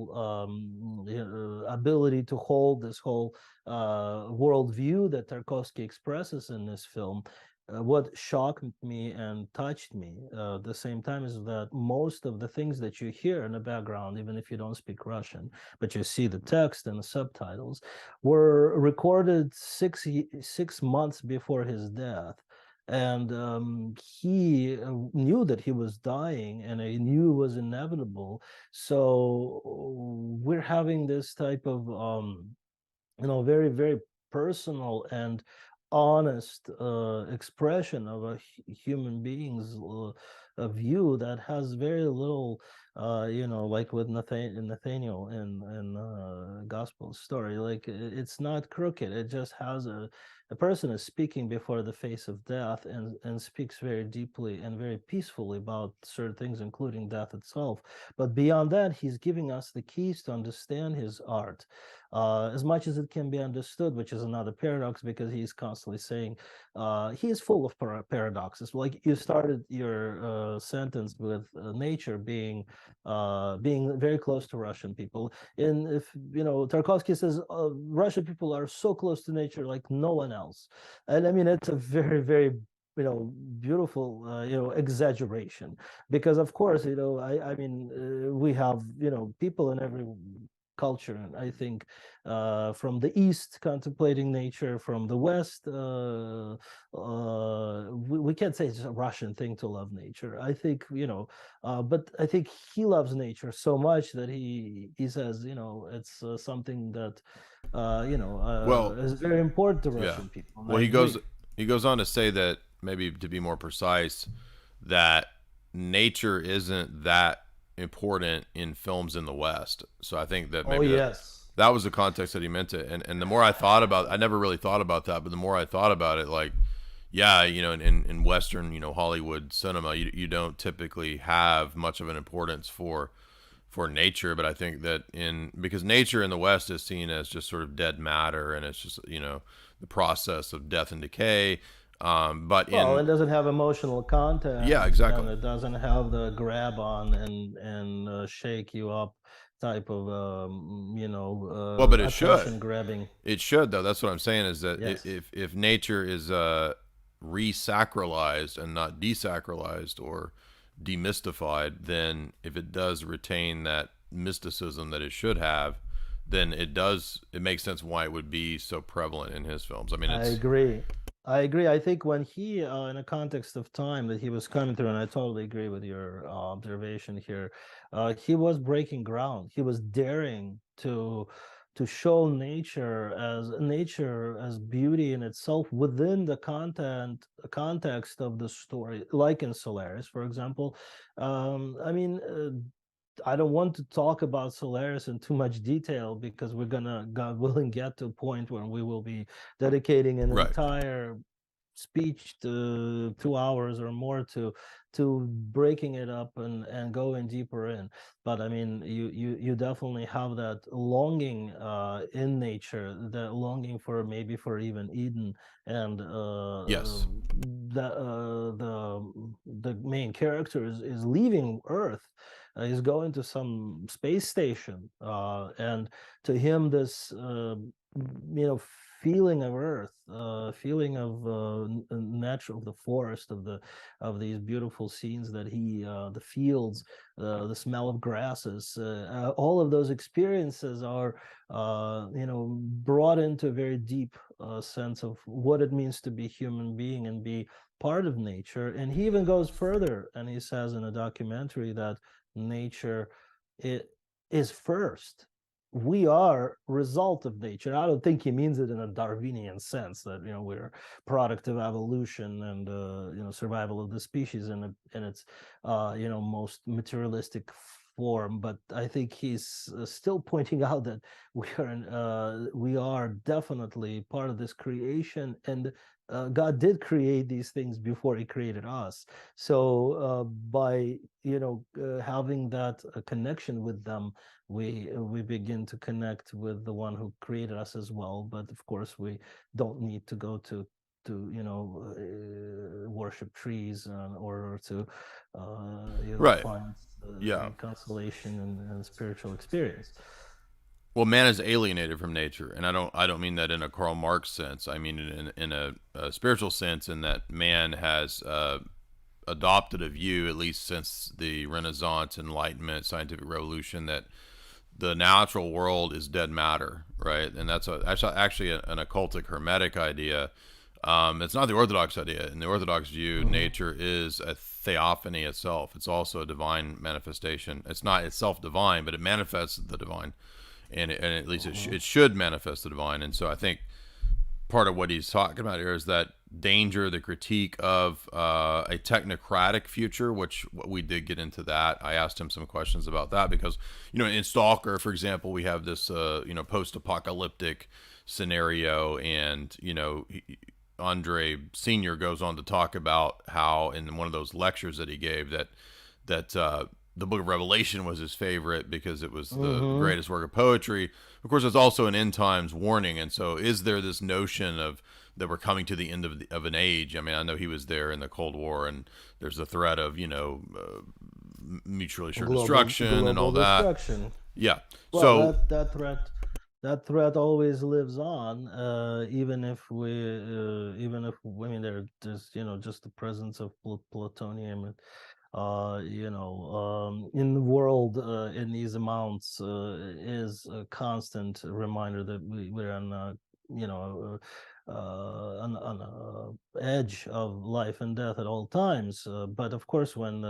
ability to hold this whole worldview that Tarkovsky expresses in this film. What shocked me and touched me at the same time is that most of the things that you hear in the background, even if you don't speak Russian, but you see the text and the subtitles, were recorded 6 months before his death. And he knew that he was dying, and he knew it was inevitable. So we're having this type of very, very personal and honest expression of a human being's a view that has very little, like with Nathaniel in gospel story. Like, it's not crooked. It just has a person is speaking before the face of death, and speaks very deeply and very peacefully about certain things, including death itself. But beyond that, he's giving us the keys to understand his art, as much as it can be understood, which is another paradox, because he's constantly saying he is full of paradoxes. Like, you started your sentence with nature being very close to Russian people. And if Tarkovsky says Russian people are so close to nature like no one else. And I mean, it's a very, very beautiful exaggeration, because of course, I mean, we have people in every culture. And I think from the East contemplating nature, from the West, we can't say it's a Russian thing to love nature. I think, but I think he loves nature so much that he says, it's something that, Well, is very important to yeah. Russian people. And Well, I agree. he goes on to say that, maybe to be more precise, that nature isn't that important in films in the West. So I think that Oh, maybe yes. that was the context that he meant it. And the more I thought about, I never really thought about that, but the more I thought about it, like, yeah, in Western, Hollywood cinema, you don't typically have much of an importance for nature. But I think that because nature in the West is seen as just sort of dead matter, and it's just the process of death and decay. But Well, in it doesn't have emotional Yeah, content, and exactly. it doesn't have the grab on and shake you up type of Well, but it should. attention grabbing. It should, though. That's what I'm saying, is that Yes. if nature is re-sacralized and not desacralized or demystified, then if it does retain that mysticism that it should have, then it makes sense why it would be so prevalent in his films. I mean, I it's agree. I agree. I think when he, in a context of time that he was coming through, and I totally agree with your observation here, he was breaking ground. He was daring to show nature as beauty in itself within the context of the story, like in Solaris, for example. I mean, I don't want to talk about Solaris in too much detail, because we're gonna, God willing, get to a point where we will be dedicating an right. entire speech to 2 hours or more to breaking it up and going deeper in. But I mean, you definitely have that longing in nature, that longing for, maybe for even Eden. And Yes. the main character is leaving Earth. He's going to some space station, and to him, this, you know feeling of earth, feeling of natural, of the forest, of these beautiful scenes that the fields, the smell of grasses, all of those experiences are, brought into a very deep sense of what it means to be human being and be part of nature. And he even goes further, and he says in a documentary that nature, it is first. We are result of nature. I don't think he means it in a Darwinian sense that we're product of evolution and survival of the species in its most materialistic form. But I think he's still pointing out that we are definitely part of this creation, and God did create these things before he created us. So by having that connection with them, we begin to connect with the one who created us as well. But of course, we don't need to go to worship trees or to Right. find Yeah. consolation and spiritual experience. Well, man is alienated from nature, and I don't mean that in a Karl Marx sense. I mean in a spiritual sense, in that man has adopted a view, at least since the Renaissance, Enlightenment, scientific revolution, that the natural world is dead matter, right? And that's actually an occultic hermetic idea. It's not the Orthodox idea. In the Orthodox view, Mm-hmm. nature is a theophany itself. It's also a divine manifestation. It's not itself divine, but it manifests the divine, and at least Mm-hmm. it should manifest the divine. And so I think part of what he's talking about here is that danger, the critique of a technocratic future, which we did get into that. I asked him some questions about that because, in Stalker, for example, we have this, post-apocalyptic scenario, and, Andrei Sr. goes on to talk about how in one of those lectures that he gave that the Book of Revelation was his favorite because it was the Mm-hmm. greatest work of poetry. Of course, it's also an end times warning, and so is there this notion of that we're coming to the end of an age? I mean, I know he was there in the Cold War, and there's a threat of mutually assured destruction and all Global that. destruction. Yeah. Well, So that threat always lives on, even if I mean there's just the presence of plutonium, in the world in these amounts is a constant reminder that we're on you know on a edge of life and death at all times. But of course, when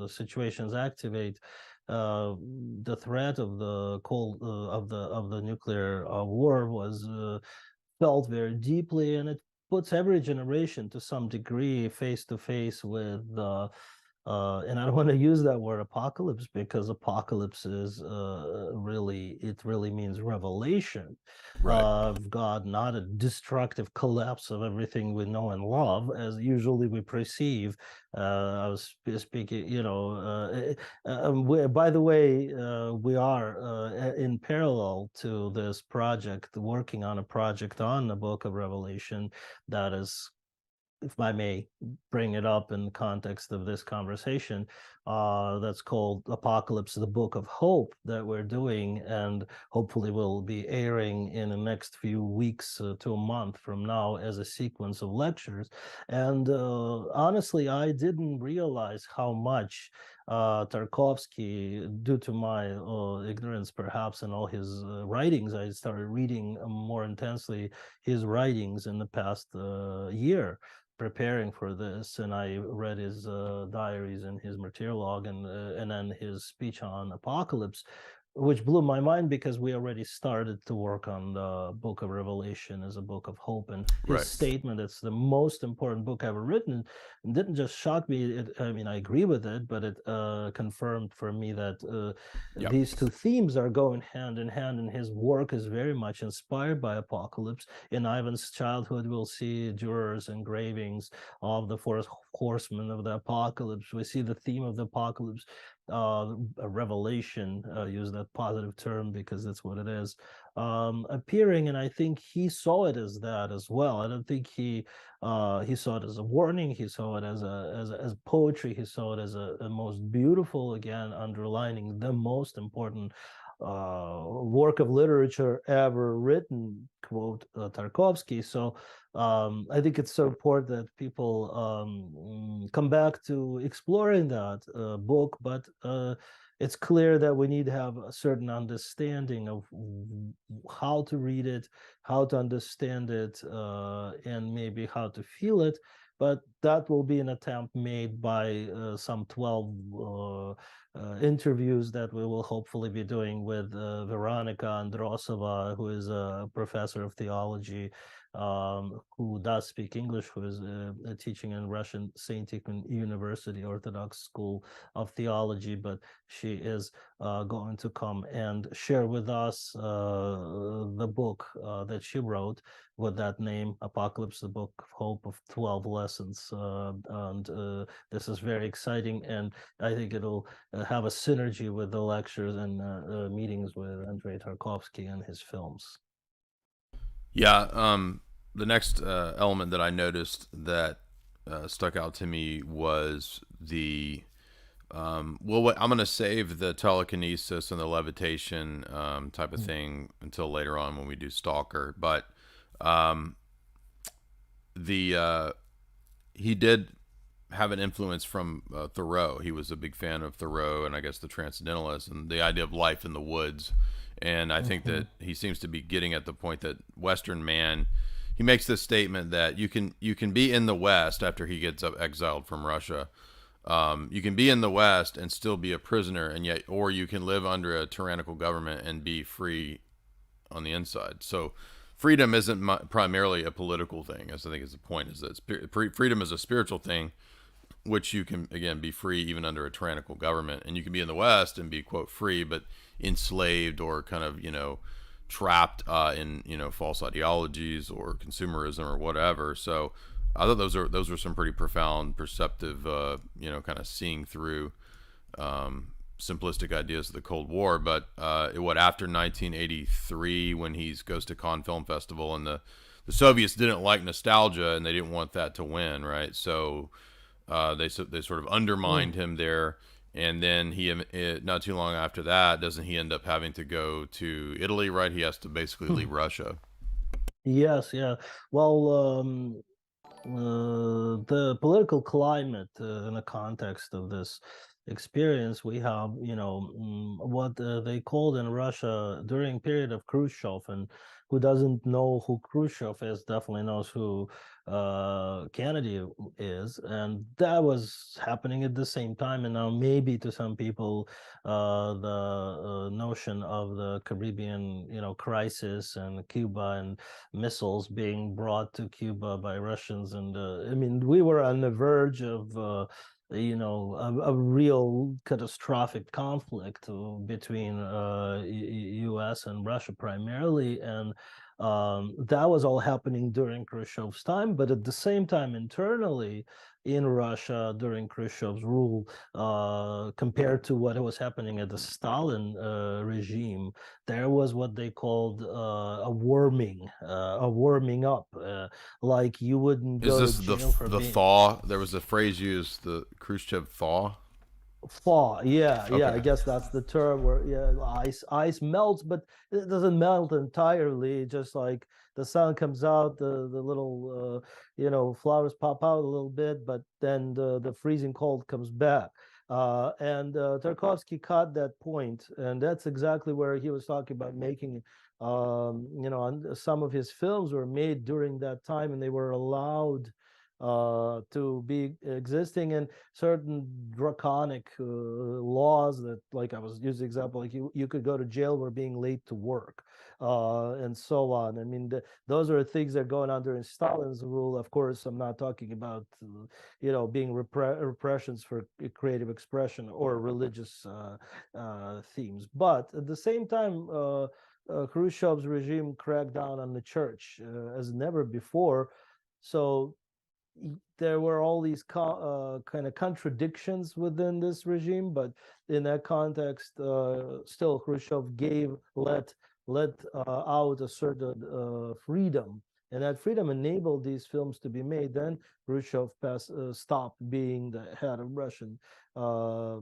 situations activate, uh, the threat of the cold of the nuclear war was felt very deeply, and it puts every generation to some degree face to face with and I don't want to use that word apocalypse, because apocalypse is it really means revelation right, of God, not a destructive collapse of everything we know and love, as usually we perceive. I was speaking, by the way, we are in parallel to this project, working on a project on the book of Revelation that is, if I may bring it up in the context of this conversation, that's called Apocalypse, the Book of Hope, that we're doing, and hopefully will be airing in the next few weeks to a month from now as a sequence of lectures. And honestly, I didn't realize how much Tarkovsky, due to my ignorance perhaps in all his writings, I started reading more intensely his writings in the past year preparing for this, and I read his diaries and his martyrologue, and then his speech on apocalypse, which blew my mind because we already started to work on the book of Revelation as a book of hope. And his right. statement, it's the most important book ever written, didn't just shock me. I mean, I agree with it, but it confirmed for me that Yep. these two themes are going hand in hand, and his work is very much inspired by apocalypse. In Ivan's childhood, we'll see Dürer's engravings of the four horsemen of the apocalypse. We see the theme of the apocalypse, a revelation, use that positive term because that's what it is, appearing, and I think he saw it as that as well. I don't think he saw it as a warning. He saw it as as poetry. He saw it as a most beautiful, again underlining the most important work of literature ever written, quote Tarkovsky. So I think it's so important that people come back to exploring that book, but it's clear that we need to have a certain understanding of how to read it, how to understand it, and maybe how to feel it. But that will be an attempt made by some 12 interviews that we will hopefully be doing with Veronica Androsova, who is a professor of theology, who does speak English, who is teaching in Russian St. Tikhon University Orthodox School of Theology, but she is going to come and share with us the book that she wrote with that name, Apocalypse, the Book of Hope of 12 Lessons. And this is very exciting, and I think it'll have a synergy with the lectures and meetings with Andrei Tarkovsky and his films. Yeah. The next element that I noticed that stuck out to me was the well, I'm going to save the telekinesis and the levitation type of thing until later on when we do Stalker. But um, the he did have an influence from Thoreau. He was a big fan of Thoreau and I guess the Transcendentalists and the idea of life in the woods. And I think that he seems to be getting at the point that Western man. He makes this statement that you can be in the West after he gets exiled from Russia. You can be in the West and still be a prisoner, and yet, or you can live under a tyrannical government and be free on the inside. So, freedom isn't primarily a political thing. As I think is the point is that freedom is a spiritual thing, which you can again be free even under a tyrannical government, and you can be in the West and be quote free, but enslaved or kind of trapped in false ideologies or consumerism or whatever. So I thought those are some pretty profound, perceptive, kind of seeing through simplistic ideas of the Cold War. But after 1983, when he goes to Cannes Film Festival, and the Soviets didn't like nostalgia and they didn't want that to win, right? So they sort of undermined him there. And then not too long after that, doesn't he end up having to go to Italy, right? He has to basically leave Russia. Yes, yeah. Well, the political climate in the context of this experience, we have, what they called in Russia during period of Khrushchev, and who doesn't know who Khrushchev is definitely knows who Kennedy is, and that was happening at the same time. And now maybe to some people, the notion of the Caribbean, crisis and Cuba and missiles being brought to Cuba by Russians, and I mean, we were on the verge of a real catastrophic conflict between U.S. and Russia primarily, and that was all happening during Khrushchev's time. But at the same time, internally in Russia during Khrushchev's rule, compared to what was happening at the Stalin regime, there was what they called a warming up. Like you wouldn't Is go to this jail for the being thaw? There was a phrase used, the Khrushchev thaw. thaw. Yeah, I Okay. guess that's the term where ice melts, but it doesn't melt entirely. Just like the sun comes out, the little flowers pop out a little bit, but then the freezing cold comes back. And Tarkovsky caught that point, and that's exactly where he was talking about making. Some of his films were made during that time, and they were allowed to be existing, and certain draconic laws that, like I was using example, like you could go to jail for being late to work, and so on. I mean, those are things that are going on during Stalin's rule. Of course, I'm not talking about being repressions for creative expression or religious themes, but at the same time. Khrushchev's regime cracked down on the church as never before. So there were all these kind of contradictions within this regime, but in that context, still Khrushchev let out a certain freedom, and that freedom enabled these films to be made. Then Khrushchev stopped being the head of Russian uh,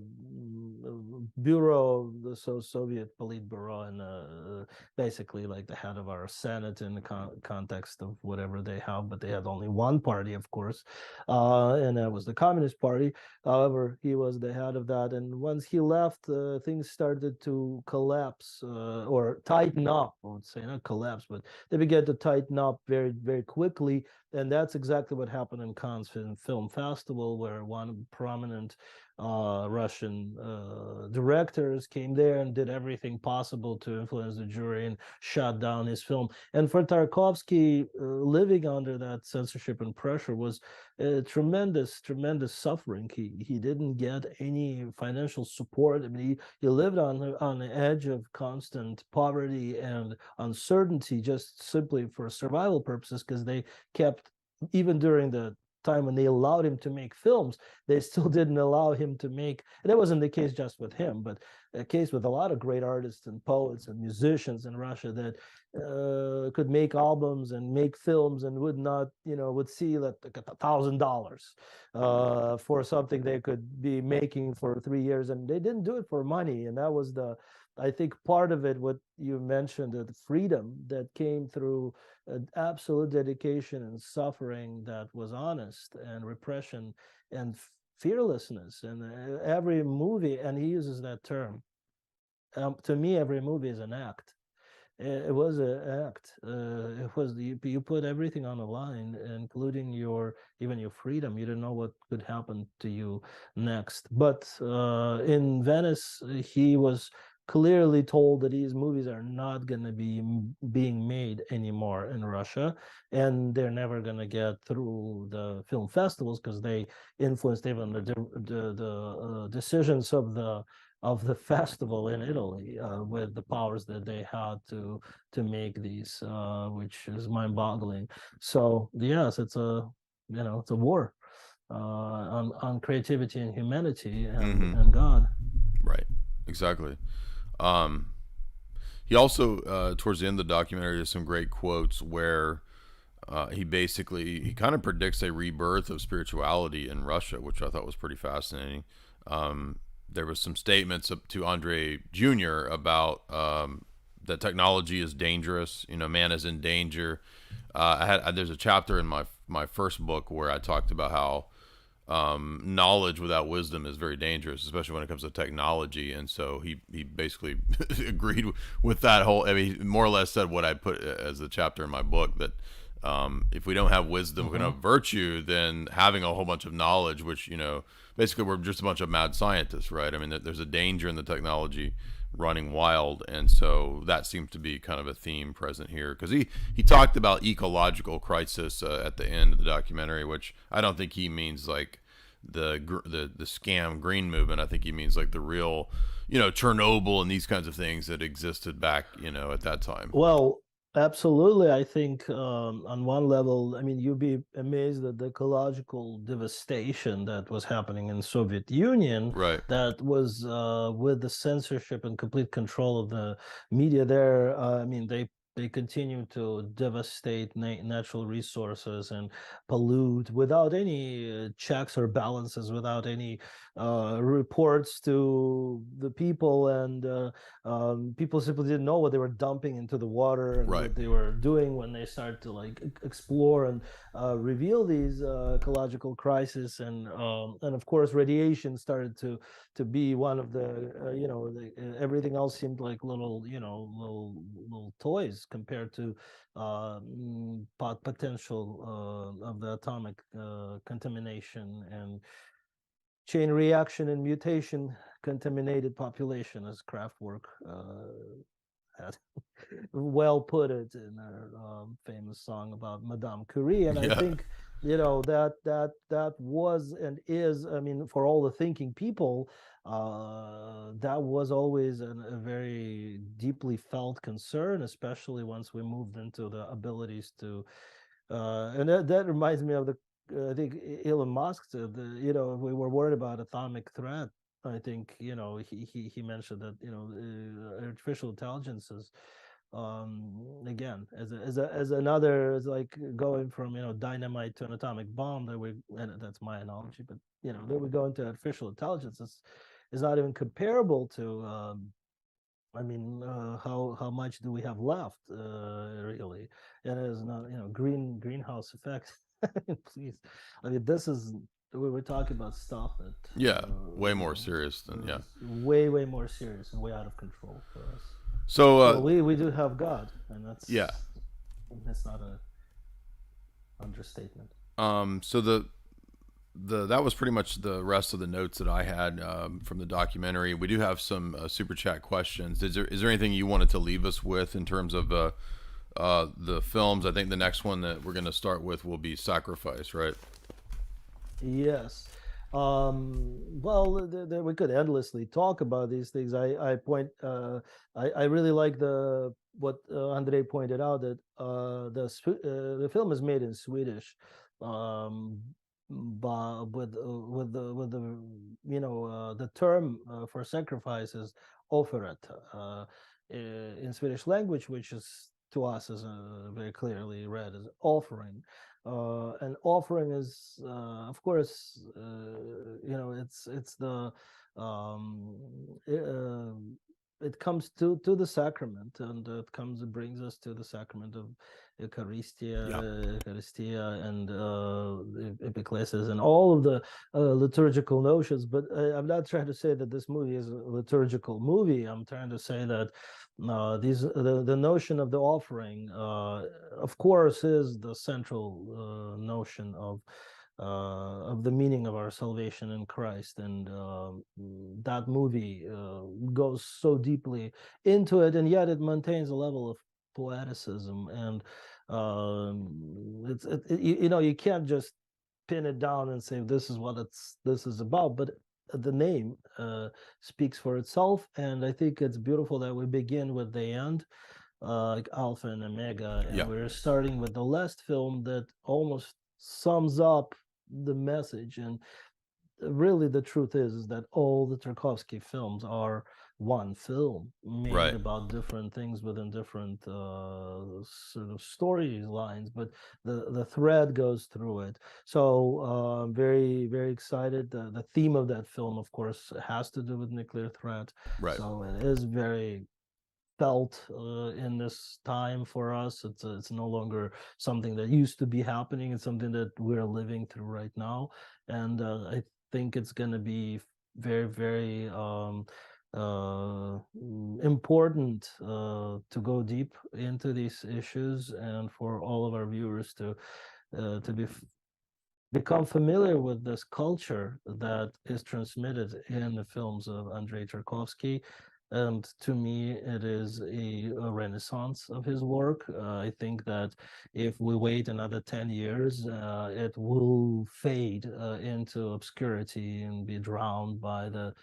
bureau, the Soviet Politburo, and basically like the head of our Senate in the context of whatever they have. But they had only one party, of course, and that was the Communist Party. However, he was the head of that, and once he left, things started to collapse or tighten up. I would say not collapse, but they began to tighten up very, very quickly, and that's exactly what happened in Cannes Film Festival, where one prominent Russian directors came there and did everything possible to influence the jury and shut down his film. And for Tarkovsky, living under that censorship and pressure was tremendous, tremendous suffering. He didn't get any financial support. I mean, he lived on the edge of constant poverty and uncertainty, just simply for survival purposes, because they kept, even during the time when they allowed him to make films, they still didn't allow him to make. And that wasn't the case just with him, but a case with a lot of great artists and poets and musicians in Russia that could make albums and make films and would not, would see like $1,000 for something they could be making for 3 years, and they didn't do it for money. And that was I think part of it, what you mentioned, the freedom that came through an absolute dedication and suffering that was honest, and repression and fearlessness. And every movie, and he uses that term, to me, every movie is an act. It was an act. It was you put everything on the line, including even your freedom. You didn't know what could happen to you next. But in Venice, he was clearly told that these movies are not going to be being made anymore in Russia, and they're never going to get through the film festivals because they influenced even the decisions of the festival in Italy, with the powers that they had to make these, which is mind-boggling. So yes, it's a war on creativity and humanity and God. Right. Exactly. Um, he also, towards the end of the documentary, there's some great quotes where he kind of predicts a rebirth of spirituality in Russia, which I thought was pretty fascinating. There was some statements to Andrei Jr. about that technology is dangerous. Man is in danger. There's a chapter in my first book where I talked about how knowledge without wisdom is very dangerous, especially when it comes to technology. And so he basically agreed with that whole. I mean, he more or less said what I put as the chapter in my book, that if we don't have wisdom, we don't have virtue, then having a whole bunch of knowledge, which basically we're just a bunch of mad scientists, right? I mean, there's a danger in the technology running wild, and so that seems to be kind of a theme present here, because he talked about ecological crisis at the end of the documentary, which I don't think he means like the scam green movement. I think he means like the real Chernobyl and these kinds of things that existed back at that time. Well, absolutely. I think on one level, I mean, you'd be amazed at the ecological devastation that was happening in Soviet Union, Right. that was with the censorship and complete control of the media there. I mean, they continue to devastate natural resources and pollute without any checks or balances, without any reports to the people, and people simply didn't know what they were dumping into the water and Right. what they were doing when they start to like explore and reveal these ecological crises. And of course radiation started to be one of everything else seemed like little toys compared to potential of the atomic contamination and chain reaction and mutation contaminated population, as Kraftwerk had well put it in their famous song about Madame Curie. And I Yeah. think that was and is, I mean, for all the thinking people, that was always a very deeply felt concern, especially once we moved into the abilities to and that reminds me of the I think Elon Musk said, we were worried about atomic threat. I think he mentioned that artificial intelligences Again, as another, as like going from dynamite to an atomic bomb, that we and that's my analogy, but then we go into artificial intelligence. Is not even comparable to how much do we have left, really? It is not, greenhouse effect. Please, I mean, this is we were talking about stuff that Yeah, way more serious than yeah. is way more serious and way out of control for us. So Well, we do have God, and yeah. that's not a understatement. So the that was pretty much the rest of the notes that I had from the documentary. We do have some super chat questions. Is there anything you wanted to leave us with in terms of the films? I think the next one that we're going to start with will be Sacrifice, right? Yes. Well, we could endlessly talk about these things. I really like what Andrei pointed out, that the film is made in Swedish, um, but the term for sacrifice is offeret, in Swedish language, which is to us is very clearly read as offering. An offering is, of course, it's the um, it, uh, it comes to the sacrament, and it brings us to the sacrament of Yeah. Eucharistia, and epiclesis, and all of the liturgical notions. But I'm not trying to say that this movie is a liturgical movie. I'm trying to say that the notion of the offering, of course, is the central notion of the meaning of our salvation in Christ, and that movie goes so deeply into it, and yet it maintains a level of poeticism, and you can't just pin it down and say this is what this is about, but the name speaks for itself, and I think it's beautiful that we begin with the end, like Alpha and Omega, and Yeah. we're starting with the last film that almost sums up the message. And really, the truth is that all the Tarkovsky films are one film made Right. about different things within different sort of storylines, but the thread goes through it. So I'm very very excited. The theme of that film, of course, has to do with nuclear threat. Right. So it is very felt in this time for us. It's no longer something that used to be happening. It's something that we're living through right now, and I think it's going to be very very important to go deep into these issues, and for all of our viewers to become familiar with this culture that is transmitted in the films of Andrei Tarkovsky. And to me, it is a renaissance of his work. I think that if we wait another 10 years, it will fade into obscurity and be drowned by the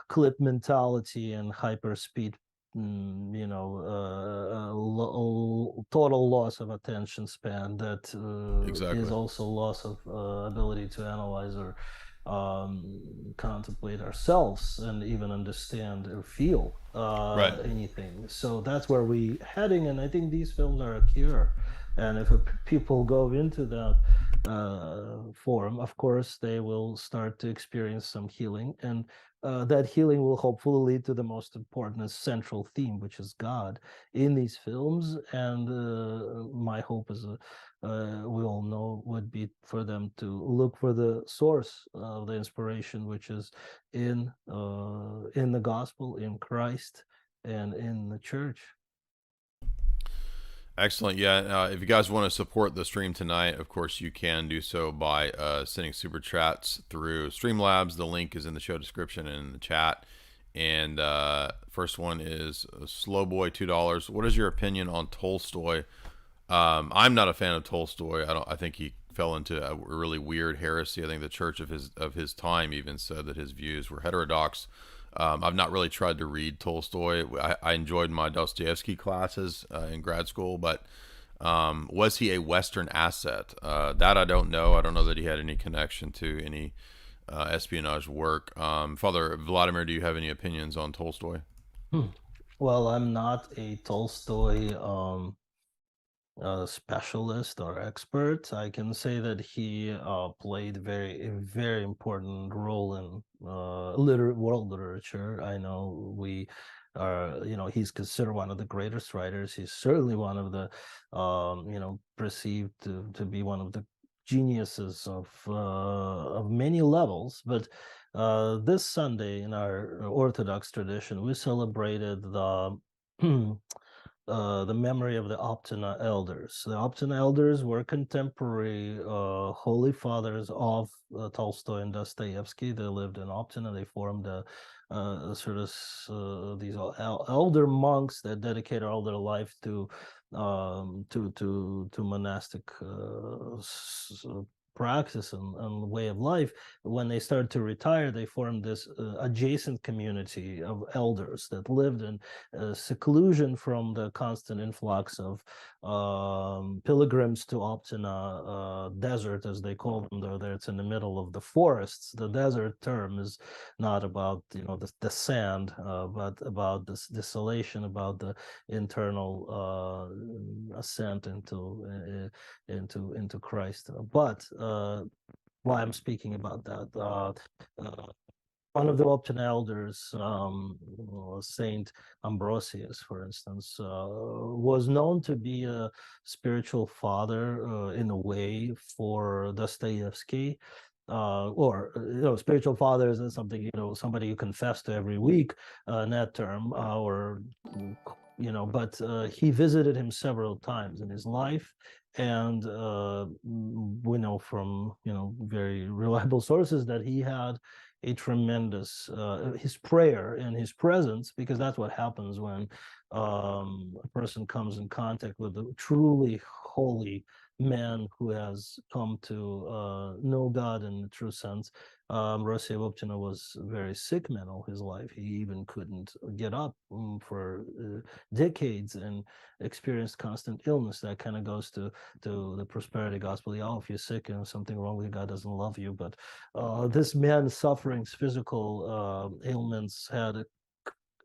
clip mentality and hyper speed, total loss of attention span that is Exactly. also loss of ability to analyze or contemplate ourselves and even understand or feel Right. anything. So that's where we heading, and I think these films are a cure. And if people go into that form, of course, they will start to experience some healing, and that healing will hopefully lead to the most important and central theme, which is God, in these films. And my hope is, we all know, would be for them to look for the source of the inspiration, which is in the gospel, in Christ, and in the church. Excellent. Yeah. If you guys want to support the stream tonight, of course, you can do so by sending super chats through Streamlabs. The link is in the show description and in the chat. And first one is Slowboy, $2. What is your opinion on Tolstoy? I'm not a fan of Tolstoy. I think he fell into a really weird heresy. I think the church of his time even said that his views were heterodox. I've not really tried to read Tolstoy. I enjoyed my Dostoevsky classes in grad school, but was he a Western asset? That I don't know. I don't know that he had any connection to any espionage work. Father Vladimir, do you have any opinions on Tolstoy? Hmm. Well, I'm not a Tolstoy specialist or expert. I can say that he played a very important role in world literature. I know we are, he's considered one of the greatest writers. He's certainly one of the, perceived to be one of the geniuses of many levels. But this Sunday, in our Orthodox tradition, we celebrated the memory of the Optina elders. The Optina elders were contemporary holy fathers of Tolstoy and Dostoevsky. They lived in Optina. They formed a sort of these elder monks that dedicated all their life to monastic practice and way of life. When they started to retire, they formed this adjacent community of elders that lived in seclusion from the constant influx of pilgrims to Optina desert, as they call them. There, it's in the middle of the forests. The desert term is not about the sand, but about this desolation, about the internal ascent into Christ. But why I'm speaking about that. One of the Optin elders, Saint Ambrosius, for instance, was known to be a spiritual father in a way for Dostoevsky. Or spiritual father is something, somebody you confess to every week, in that term, or but he visited him several times in his life, and we know from very reliable sources that he had a tremendous his prayer and his presence, because that's what happens when a person comes in contact with a truly holy man who has come to know God in the true sense. Rosie Voptina was a very sick man all his life. He even couldn't get up for decades and experienced constant illness. That kind of goes to the prosperity gospel. Yeah, if you're sick and something wrong with you, God doesn't love you. But this man's sufferings, physical ailments, had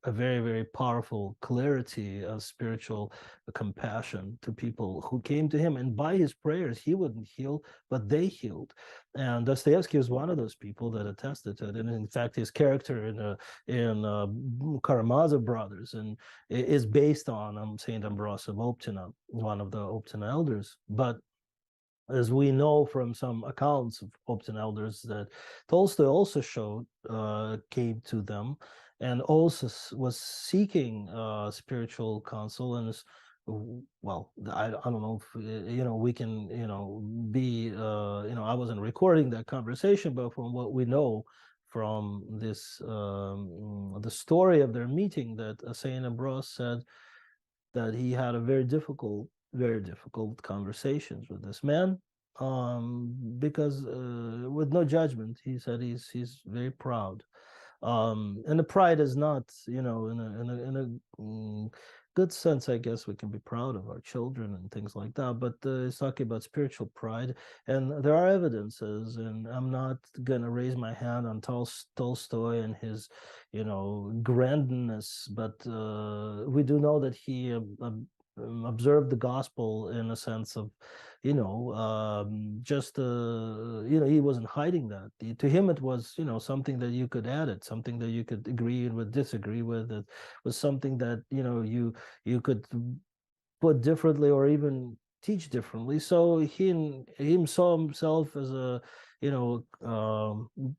a very, very powerful clarity of spiritual compassion to people who came to him. And by his prayers, he wouldn't heal, but they healed. And Dostoevsky was one of those people that attested to it. And in fact, his character in Karamazov Brothers and is based on Saint Ambrose of Optina, one of the Optina elders. But as we know from some accounts of Optin elders, that Tolstoy also showed came to them and also was seeking spiritual counsel. And well, I don't know if we can be I wasn't recording that conversation, but from what we know from this the story of their meeting, that Saint Ambrose said that he had a very difficult conversations with this man, because with no judgment, he said he's very proud, and the pride is not, in a good sense, I guess we can be proud of our children and things like that, but it's talking about spiritual pride. And there are evidences, and I'm not gonna raise my hand on Tolstoy and his grandness, but we do know that he observed the gospel in a sense of just he wasn't hiding that. To him it was something that you could edit, something that you could agree with, disagree with. It was something that you could put differently or even teach differently. So he saw himself as a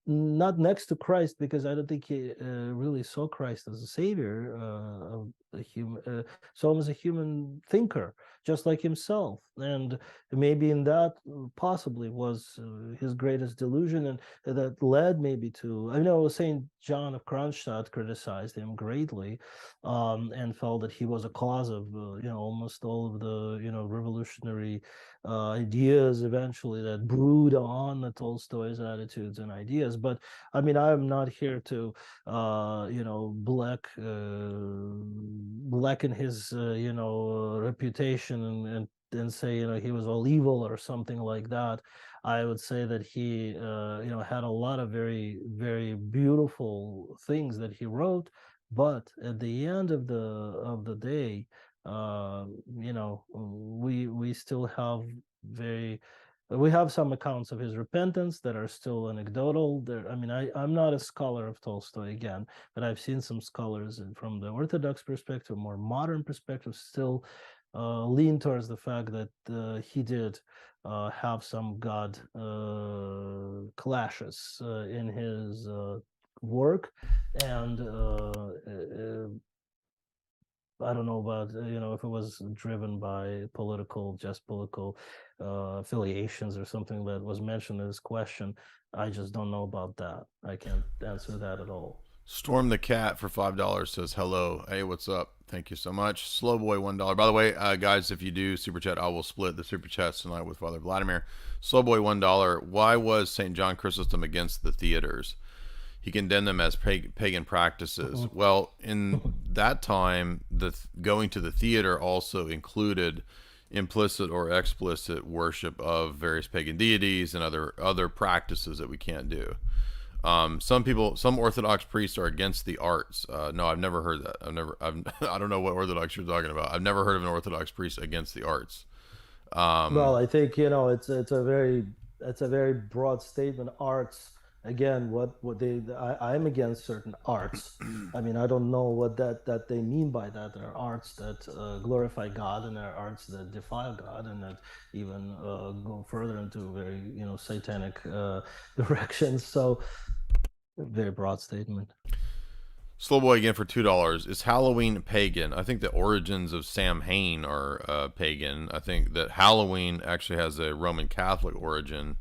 not next to Christ, because I don't think he really saw Christ as a savior of the human, saw him as a human thinker, just like himself. And maybe in that possibly was his greatest delusion, and that led maybe to, I know Saint John of Kronstadt criticized him greatly, and felt that he was a cause of almost all of the revolutionary ideas eventually that brewed on the Tolstoy's attitudes and ideas. But I mean, I'm not here to blacken his reputation and say he was all evil or something like that. I would say that he had a lot of very, very beautiful things that he wrote, But at the end of the day, you know, we still have very we have some accounts of his repentance that are still anecdotal. There, I mean, I'm not a scholar of Tolstoy again, but I've seen some scholars from the Orthodox perspective, more modern perspective, still lean towards the fact that he did have some God clashes in his work, and I don't know about you know if it was driven by just political affiliations or something that was mentioned in this question. I just don't know about that. I can't answer that at all. Storm the Cat for $5 says hello. Hey, what's up? Thank you so much. Slow Boy $1. By the way, guys, if you do super chat, I will split the super chats tonight with Father Vladimir. Slow Boy $1. Why was Saint John Chrysostom against the theaters? He condemned them as pagan practices. Well, in that time, the going to the theater also included implicit or explicit worship of various pagan deities and other practices that we can't do. Some Orthodox priests are against the arts. No, I've never heard that. I don't know what Orthodox you're talking about. I've never heard of an Orthodox priest against the arts. Well, I think you know it's a very broad statement. Arts again, what they I'm against certain arts. I mean, I don't know what that they mean by that. There are arts that glorify God, and there are arts that defile God, and that even go further into very you know satanic directions. So, very broad statement. Slow Boy again for $2. Is Halloween pagan? I think the origins of Samhain are pagan. I think that Halloween actually has a Roman Catholic origin.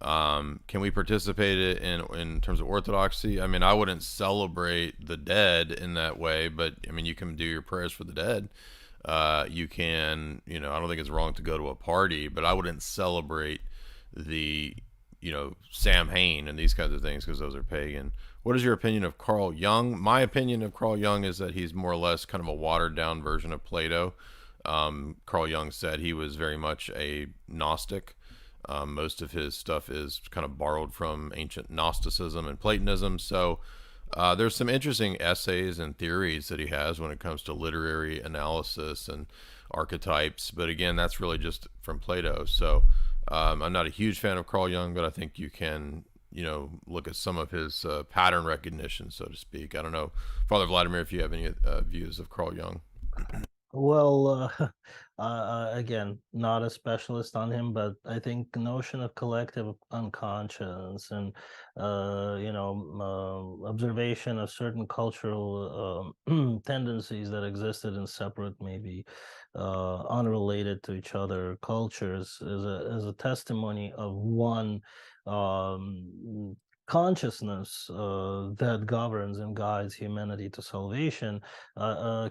Can we participate in terms of orthodoxy? I mean, I wouldn't celebrate the dead in that way, but I mean, you can do your prayers for the dead. You can, you know, I don't think it's wrong to go to a party, but I wouldn't celebrate the, you know, Samhain and these kinds of things because those are pagan. What is your opinion of Carl Jung? My opinion of Carl Jung is that he's more or less kind of a watered down version of Plato. Carl Jung said he was very much a Gnostic. Most of his stuff is kind of borrowed from ancient Gnosticism and Platonism. So there's some interesting essays and theories that he has when it comes to literary analysis and archetypes. But again, that's really just from Plato. So I'm not a huge fan of Carl Jung, but I think you can, you know, look at some of his pattern recognition, so to speak. I don't know, Father Vladimir, if you have any views of Carl Jung. Well, again, not a specialist on him, but I think the notion of collective unconscious and you know observation of certain cultural tendencies that existed in separate, maybe unrelated to each other cultures is a testimony of one consciousness that governs and guides humanity to salvation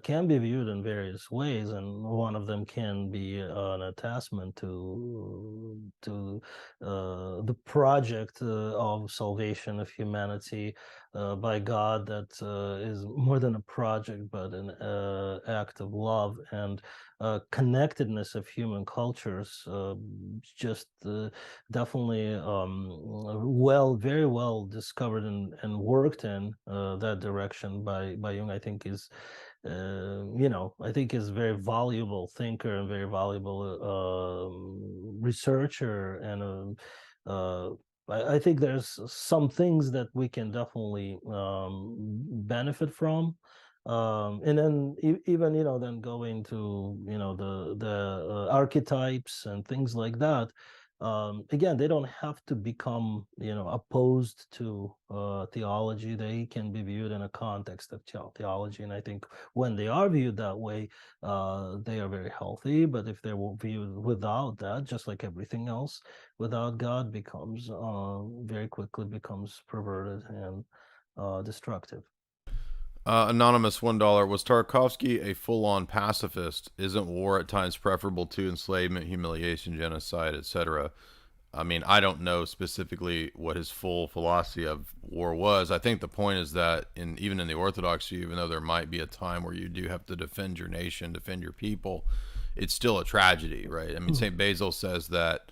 can be viewed in various ways, and one of them can be an attachment to the project of salvation of humanity by God that is more than a project, but an act of love and connectedness of human cultures. Just definitely very well discovered and worked in that direction by Jung. I think is you know, I think is a very valuable thinker and very valuable researcher. And I think there's some things that we can definitely benefit from. And then even, you know, then going to, you know, the archetypes and things like that. Again, they don't have to become, you know, opposed to theology. They can be viewed in a context of theology. And I think when they are viewed that way, they are very healthy. But if they were viewed without that, just like everything else, without God, becomes very quickly becomes perverted and destructive. Anonymous $1. Was Tarkovsky a full-on pacifist? Isn't war at times preferable to enslavement, humiliation, genocide, etc.? I mean, I don't know specifically what his full philosophy of war was. I think the point is that even in the Orthodox view, even though there might be a time where you do have to defend your nation, defend your people, it's still a tragedy, right? I mean, St. Basil says that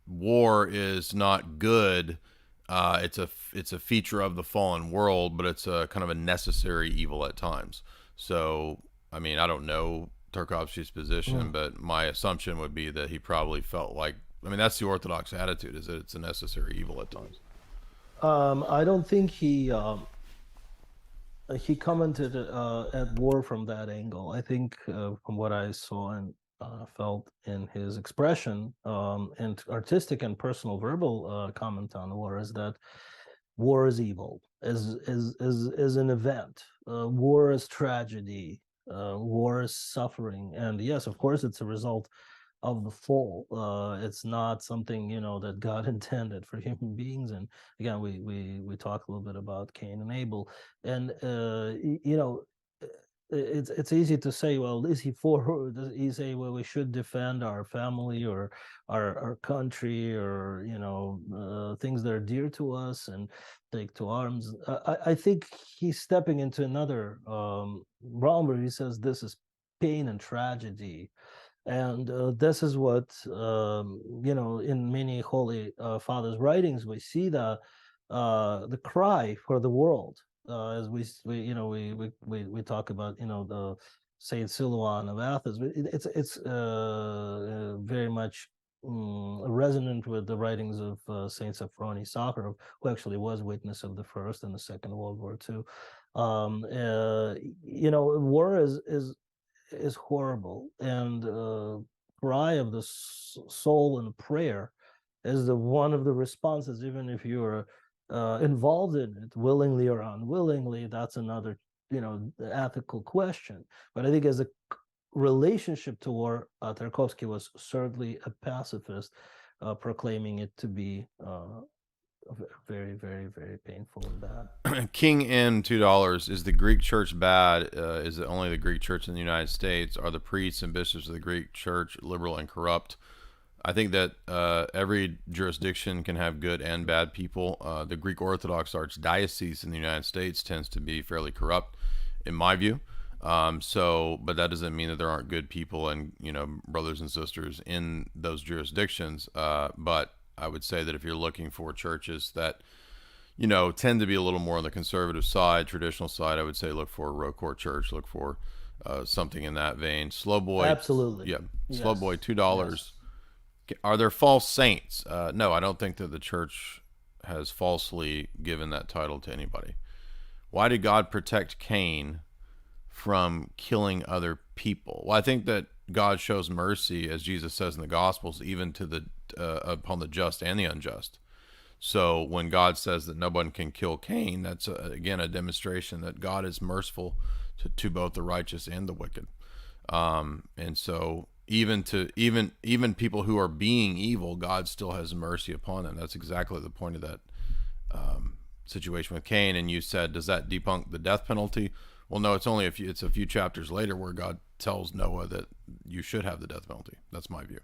war is not good it's a feature of the fallen world, but it's a kind of a necessary evil at times. So I mean, I don't know Tarkovsky's position, Mm. but my assumption would be that he probably felt like, I mean, that's the Orthodox attitude, is that it's a necessary evil at times. I don't think he commented at war from that angle. I think from what I saw and felt in his expression and artistic and personal verbal comment on war is that war is evil, is an event. War is tragedy. War is suffering, and yes, of course, it's a result of the fall. It's not something that God intended for human beings. And again, we talk a little bit about Cain and Abel, and it's easy to say, well, is he for? Does he say, well, we should defend our family or our country or things that are dear to us and take to arms? I think he's stepping into another realm where he says this is pain and tragedy, and this is what in many holy fathers' writings we see the cry for the world, as we talk about the Saint Silouan of Athens. It's very much resonant with the writings of Saint Sophrony Sakharov, who actually was witness of the First and the Second World War too. War is horrible, and cry of the soul and prayer is the one of the responses, even if you're involved in it willingly or unwillingly. That's another ethical question. But I think as a relationship to war, Tarkovsky was certainly a pacifist, proclaiming it to be very, very, very painful and bad. King N $2. Is the Greek Church bad? Is it only the Greek Church in the United States? Are the priests and bishops of the Greek Church liberal and corrupt? I think that every jurisdiction can have good and bad people. The Greek Orthodox Archdiocese in the United States tends to be fairly corrupt, in my view. But that doesn't mean that there aren't good people and brothers and sisters in those jurisdictions. But I would say that if you're looking for churches that tend to be a little more on the conservative side, traditional side, I would say look for a Row Court Church, look for something in that vein. Slow Boy, Absolutely. yeah, Slow Boy, Yes. $2. Yes. Are there false saints? No, I don't think that the church has falsely given that title to anybody. Why did God protect Cain from killing other people? Well, I think that God shows mercy, as Jesus says in the Gospels, even to the upon the just and the unjust. So when God says that no one can kill Cain, that's again a demonstration that God is merciful to both the righteous and the wicked. And so even people who are being evil, God still has mercy upon them. That's exactly the point of that situation with Cain. And you said, does that debunk the death penalty? Well, no, it's a few chapters later where God tells Noah that you should have the death penalty. That's my view.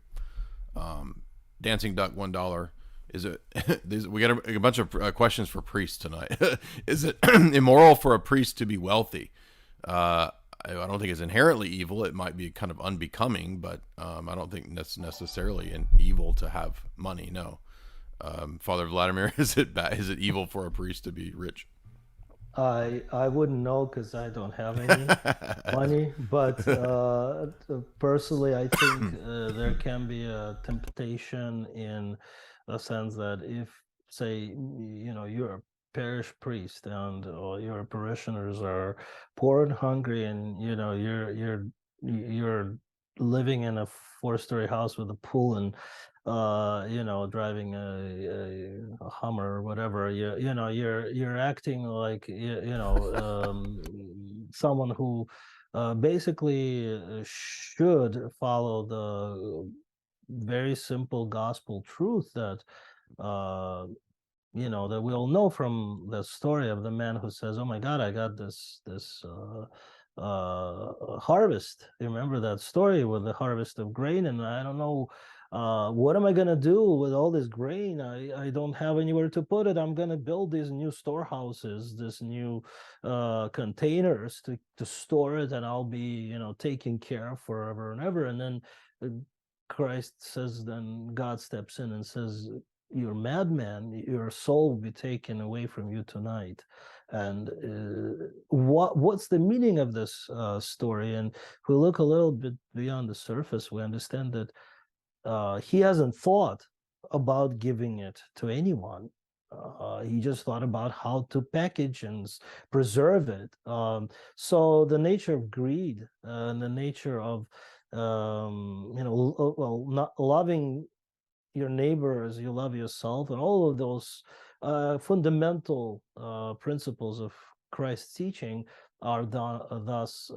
Dancing Duck, $1. Is it? We got a bunch of questions for priests tonight. Is it immoral for a priest to be wealthy? I don't think it's inherently evil. It might be kind of unbecoming, but I don't think that's necessarily an evil to have money. No, Father Vladimir, is it bad? Is it evil for a priest to be rich? I wouldn't know because I don't have any money, but personally, I think there can be a temptation in a sense that if, say, you're a parish priest and your parishioners are poor and hungry, and you're living in a four-story house with a pool and driving a Hummer or whatever, you're acting like someone who basically should follow the very simple gospel truth that uh that we all know from the story of the man who says, "Oh my God, I got this harvest." You remember that story with the harvest of grain, and I don't know what am I gonna do with all this grain? I don't have anywhere to put it. I'm gonna build these new storehouses, this new containers to store it, and I'll be taken care of forever and ever. And then uh, Christ says, then God steps in and says, you're a madman, your soul will be taken away from you tonight. And what's the meaning of this story? And if we look a little bit beyond the surface, we understand that he hasn't thought about giving it to anyone. He just thought about how to package and preserve it. So the nature of greed and the nature of, well, not loving your neighbor as you love yourself, and all of those fundamental principles of Christ's teaching are thus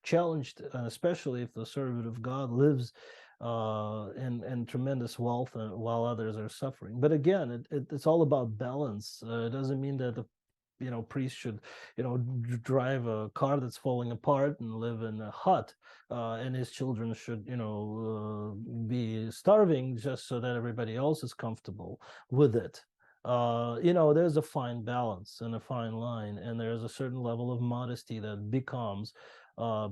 challenged, especially if the servant of God lives in tremendous wealth and while others are suffering. But again, it's all about balance. It doesn't mean that the priest should drive a car that's falling apart and live in a hut, and his children should be starving just so that everybody else is comfortable with it. There's a fine balance and a fine line, and there's a certain level of modesty that becomes a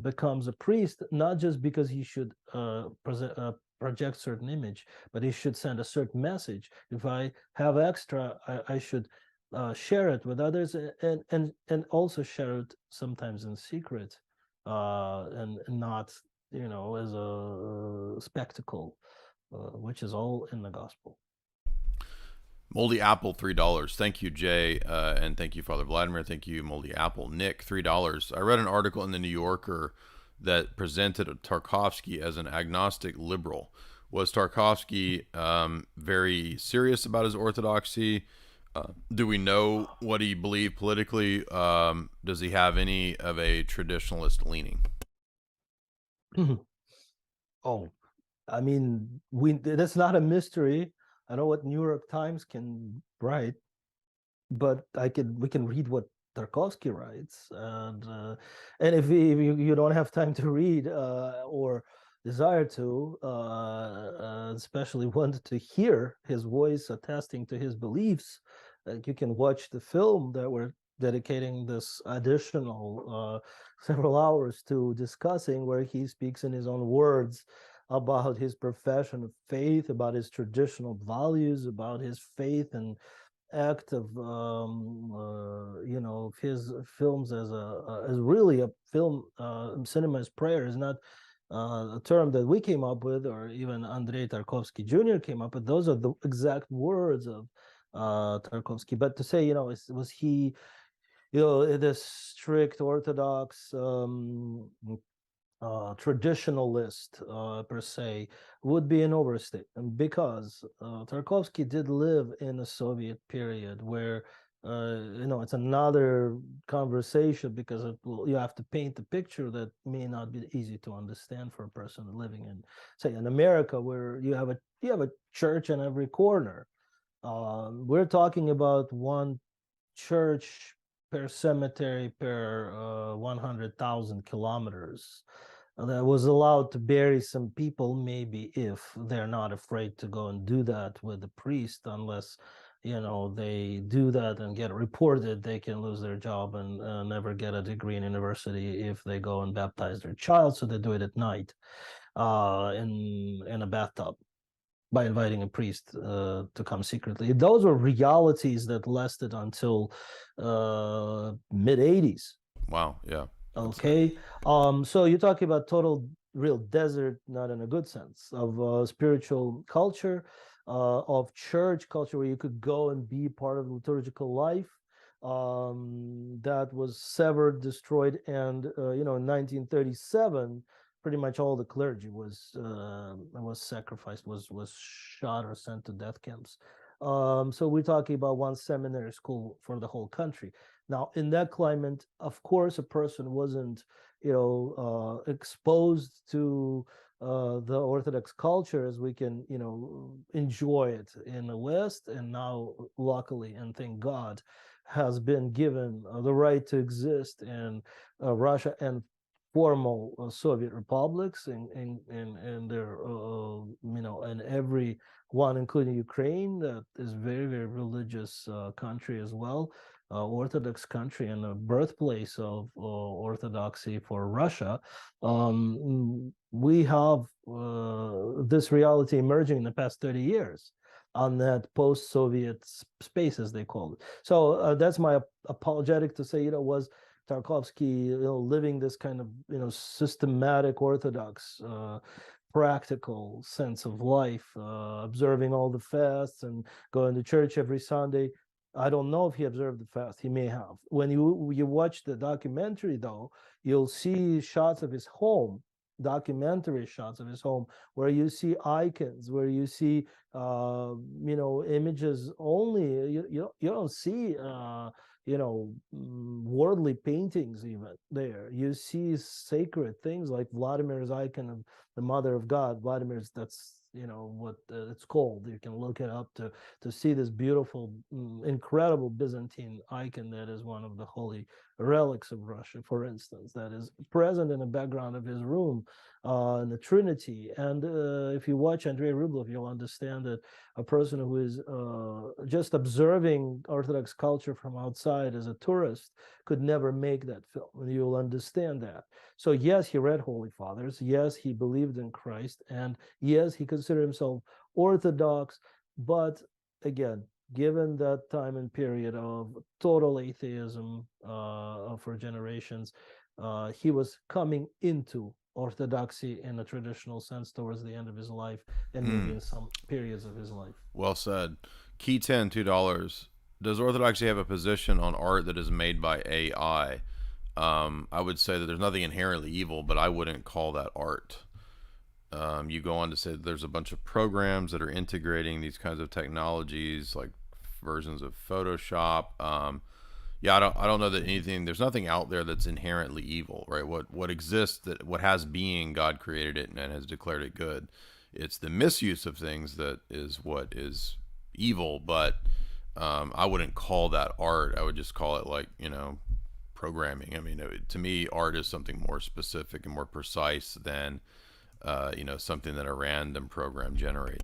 priest, not just because he should project certain image, but he should send a certain message. If I have extra, I should share it with others, and also share it sometimes in secret, and not as a spectacle, which is all in the gospel. Moldy Apple, $3. Thank you, Jay, and thank you, Father Vladimir. Thank you, Moldy Apple. Nick, $3. I read an article in the New Yorker that presented Tarkovsky as an agnostic liberal. Was Tarkovsky very serious about his orthodoxy? Do we know what he believed politically? Does he have any of a traditionalist leaning? Oh, I mean, that's not a mystery. I know what New York Times can write, but we can read what Tarkovsky writes, and if you don't have time to read or desire to, especially want to hear his voice attesting to his beliefs, you can watch the film that we're dedicating this additional several hours to discussing, where he speaks in his own words about his profession of faith, about his traditional values, about his faith and act of his films as really a film. Cinema as prayer is not a term that we came up with, or even Andrei Tarkovsky Jr. came up with. Those are the exact words of Tarkovsky. But to say, was he, this strict Orthodox traditionalist per se would be an overstatement, because Tarkovsky did live in a Soviet period where it's another conversation, because you have to paint the picture that may not be easy to understand for a person living in, say, in America, where you have a church in every corner. We're talking about one church per cemetery per 100,000 kilometers that was allowed to bury some people, maybe, if they're not afraid to go and do that with the priest, unless they do that and get reported, they can lose their job and never get a degree in university if they go and baptize their child. So they do it at night in a bathtub, by inviting a priest to come secretly. Those were realities that lasted until mid 80s. Wow. Yeah. Okay. So you're talking about total real desert, not in a good sense, of spiritual culture, of church culture, where you could go and be part of liturgical life. That was severed, destroyed, and in 1937, pretty much all the clergy was sacrificed, was shot or sent to death camps. So we're talking about one seminary school for the whole country. Now, in that climate, of course, a person wasn't, exposed to the Orthodox culture as we can, enjoy it in the West, and now, luckily, and thank God, has been given the right to exist in Russia and formal Soviet republics, and their, and every one, including Ukraine, that is very, very religious country as well. Orthodox country and a birthplace of Orthodoxy for Russia. We have this reality emerging in the past 30 years. on that post-Soviet space, as they call it. So that's my apologetic to say, was Tarkovsky, living this kind of, systematic Orthodox, practical sense of life, observing all the fasts and going to church every Sunday. I don't know if he observed the fast. He may have. When you watch the documentary, though, you'll see shots of his home, documentary shots of his home, where you see icons, where you see images only. You don't see worldly paintings even there. You see sacred things like Vladimir's icon of the Mother of God. Vladimir's, that's what it's called. You can look it up to see this beautiful, incredible Byzantine icon that is one of the holy relics of Russia, for instance, that is present in the background of his room, in the Trinity. And if you watch Andrei Rublev, you'll understand that a person who is just observing Orthodox culture from outside as a tourist could never make that film. And you'll understand that. So yes, he read Holy Fathers. Yes, he believed in Christ. And yes, he considered himself Orthodox. But again, given that time and period of total atheism for generations, he was coming into orthodoxy in a traditional sense towards the end of his life, and maybe in some periods of his life. Well said. Key 10, $2. Does Orthodoxy have a position on art that is made by AI? I would say that there's nothing inherently evil, but I wouldn't call that art. You go on to say that there's a bunch of programs that are integrating these kinds of technologies, like versions of Photoshop. Yeah, I don't know that there's nothing out there that's inherently evil, right? What exists, what has being, God created it and has declared it good. It's the misuse of things that is what is evil, but I wouldn't call that art. I would just call it, like, programming. I mean, to me, art is something more specific and more precise than something that a random program generates.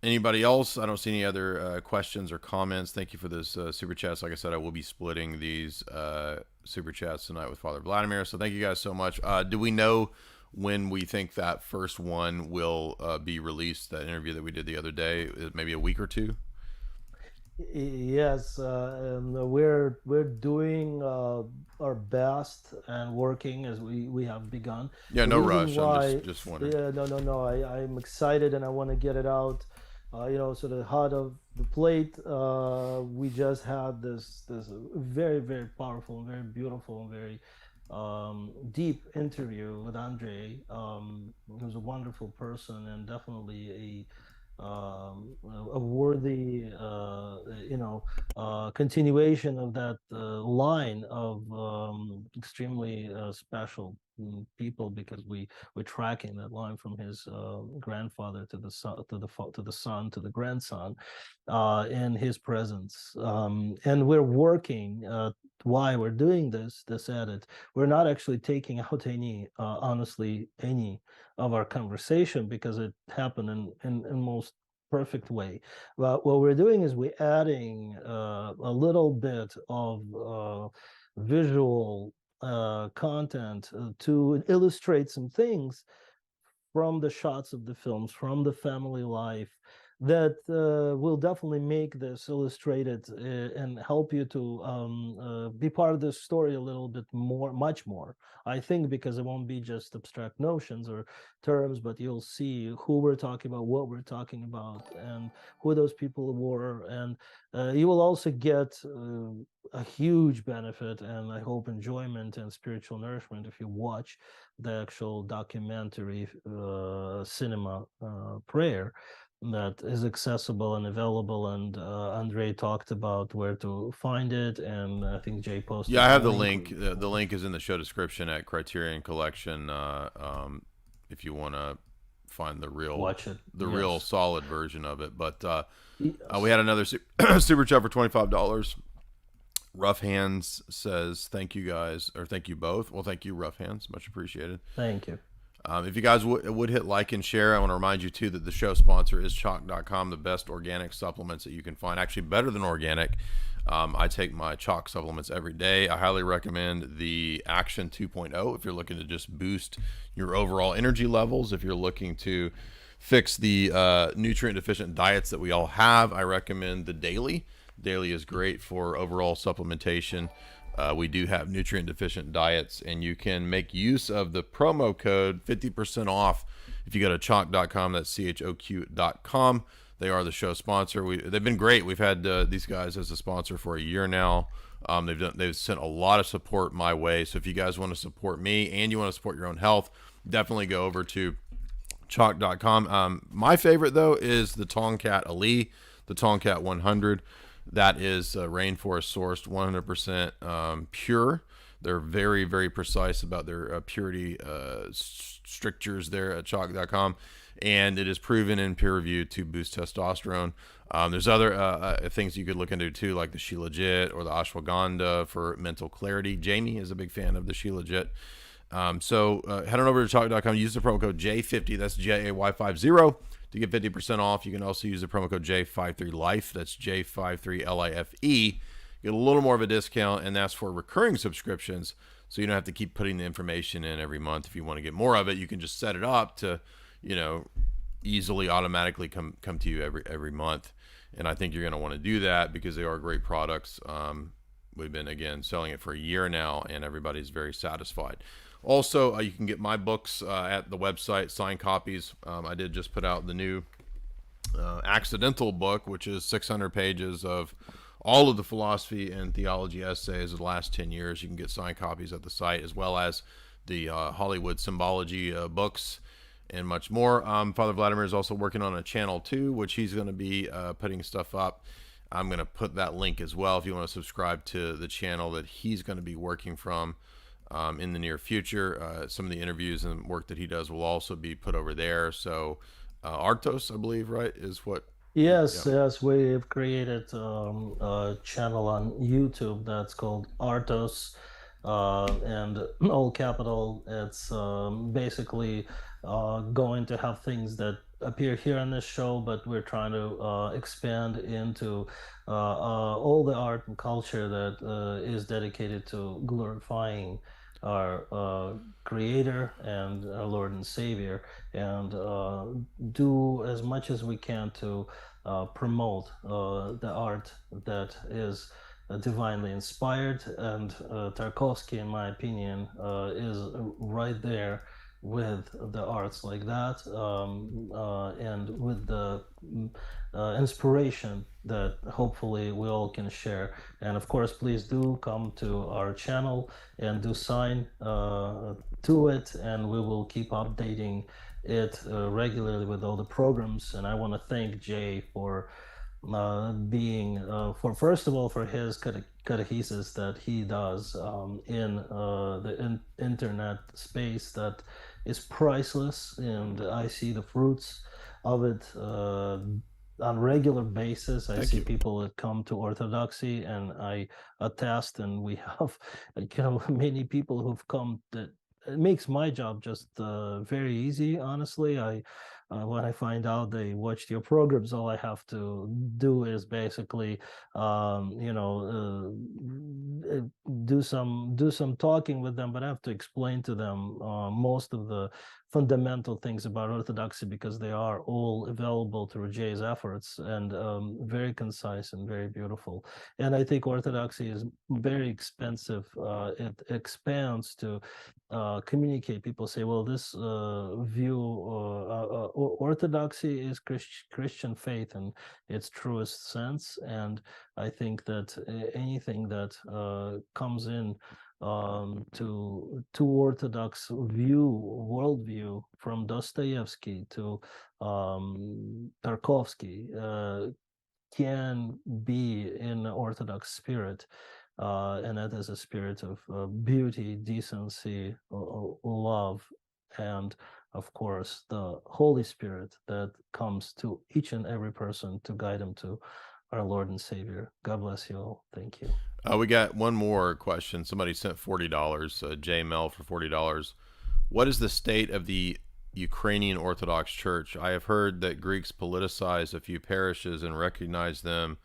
Anybody else? I don't see any other questions or comments. Thank you for this super chats. Like I said, I will be splitting these super chats tonight with Father Vladimir. So thank you guys so much. Do we know when we think that first one will be released? That interview that we did the other day, maybe a week or two. Yes, and we're doing our best and working as we have begun. Yeah, The no reason rush. I'm why, just wondering. yeah, no, I'm excited and I want to get it out. Sort of hot of the plate. We just had this very, very powerful, very beautiful, very deep interview with Andrei. He was a wonderful person and definitely a worthy, continuation of that line of extremely special people, because we're tracking that line from his grandfather to the son, to the grandson, in his presence, and we're working. Why we're doing this edit? We're not actually taking out any, honestly, any of our conversation, because it happened in most perfect way. But what we're doing is we're adding a little bit of visual content to illustrate some things from the shots of the films, from the family life, that will definitely make this illustrated and help you to be part of this story a little bit more, much more. I think, because it won't be just abstract notions or terms, but you'll see who we're talking about, what we're talking about, and who those people were. And you will also get a huge benefit, and I hope enjoyment and spiritual nourishment, if you watch the actual documentary cinema prayer that is accessible and available. And Andrei talked about where to find it, and I think Jay posted. Yeah, I have the link. The link is in the show description at Criterion Collection. If you want to find the real, watch it, real solid version of it. But yes. We had another super chat for $25. Rough Hands says, "Thank you guys," or thank you both. Well, thank you, Rough Hands, much appreciated. Thank you. If you guys would hit like and share, I want to remind you too that the show sponsor is chalk.com, the best organic supplements that you can find. Actually, better than organic. I take my chalk supplements every day. I highly recommend the Action 2.0 if you're looking to just boost your overall energy levels. If you're looking to fix the nutrient deficient diets that we all have, I recommend the Daily. Daily is great for overall supplementation. We do have nutrient deficient diets, and you can make use of the promo code 50% off if you go to chalk.com. That's CHOQ.com. They are the show sponsor. They've been great. We've had these guys as a sponsor for a year now. They've sent a lot of support my way. So if you guys want to support me and you want to support your own health, definitely go over to chalk.com. My favorite though is the Tongkat Ali, the Tongkat 100. That is rainforest sourced, 100% pure. They're very, very precise about their purity strictures there at chalk.com. And it is proven in peer review to boost testosterone. There's other things you could look into too, like the Shilajit or the ashwagandha for mental clarity. Jamie is a big fan of the Shilajit. So head on over to chalk.com. Use the promo code J50. That's JAY50 to get 50% off. You can also use the promo code J53LIFE. That's J53LIFE. Get a little more of a discount, and that's for recurring subscriptions. So you don't have to keep putting the information in every month. If you want to get more of it, you can just set it up to, easily automatically come to you every month. And I think you're going to want to do that because they are great products. We've been, again, selling it for a year now, and everybody's very satisfied. Also, you can get my books at the website, signed copies. I did just put out the new Accidental book, which is 600 pages of all of the philosophy and theology essays of the last 10 years. You can get signed copies at the site, as well as the Hollywood symbology books and much more. Father Vladimir is also working on a channel too, which he's going to be putting stuff up. I'm going to put that link as well if you want to subscribe to the channel that he's going to be working from in the near future. Some of the interviews and work that he does will also be put over there. So Artos, I believe, right, is what? Yes, Yeah. yes, we've created a channel on YouTube that's called Artos, and all capital. It's basically going to have things that appear here on this show, but we're trying to expand into all the art and culture that is dedicated to glorifying our Creator and our Lord and Savior, and do as much as we can to promote the art that is divinely inspired. And Tarkovsky, in my opinion, is right there with the arts like that, and with the inspiration that hopefully we all can share. And of course, please do come to our channel and do sign to it, and we will keep updating it regularly with all the programs. And I want to thank Jay for being for, first of all, for his catechesis that he does in the internet space that is priceless, and I see the fruits of it on regular basis. I Thank see you. people that come to Orthodoxy, and I attest, and we have many people who've come that it makes my job just very easy. Honestly, I when I find out they watched your programs, all I have to do is basically, do some talking with them, but I have to explain to them most of the fundamental things about Orthodoxy, because they are all available through Jay's efforts, and very concise and very beautiful. And I think Orthodoxy is very expensive. It expands to communicate. People say, well, this view, Orthodoxy is Christian faith in its truest sense. And I think that anything that comes in to Orthodox worldview, from Dostoevsky to Tarkovsky, can be in the Orthodox spirit, and that is a spirit of beauty, decency, love, and of course the Holy Spirit that comes to each and every person to guide them to our Lord and Savior. God bless you all. Thank you. We got one more question. Somebody sent $40. J Mel for $40. what is the state of the Ukrainian Orthodox Church? I have heard that Greeks politicized a few parishes and recognized them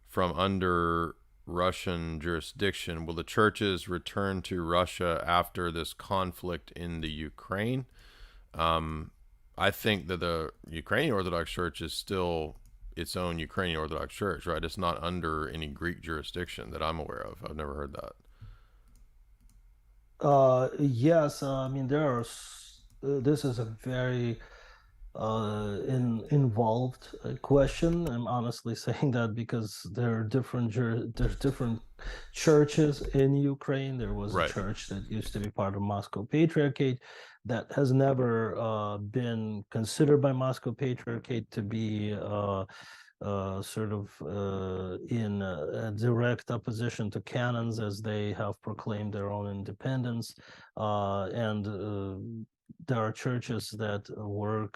from under Russian jurisdiction. Will the churches return to Russia after this conflict in the Ukraine? Um, I think that the Ukrainian Orthodox Church is still its own Ukrainian Orthodox Church, right? It's not under any Greek jurisdiction that I'm aware of. I've never heard that. Yes, I mean this is a very involved question. I'm honestly saying that because there are there's different churches in Ukraine. There was a Right. church that used to be part of Moscow Patriarchate that has never been considered by Moscow Patriarchate to be sort of in a direct opposition to canons, as they have proclaimed their own independence. And there are churches that were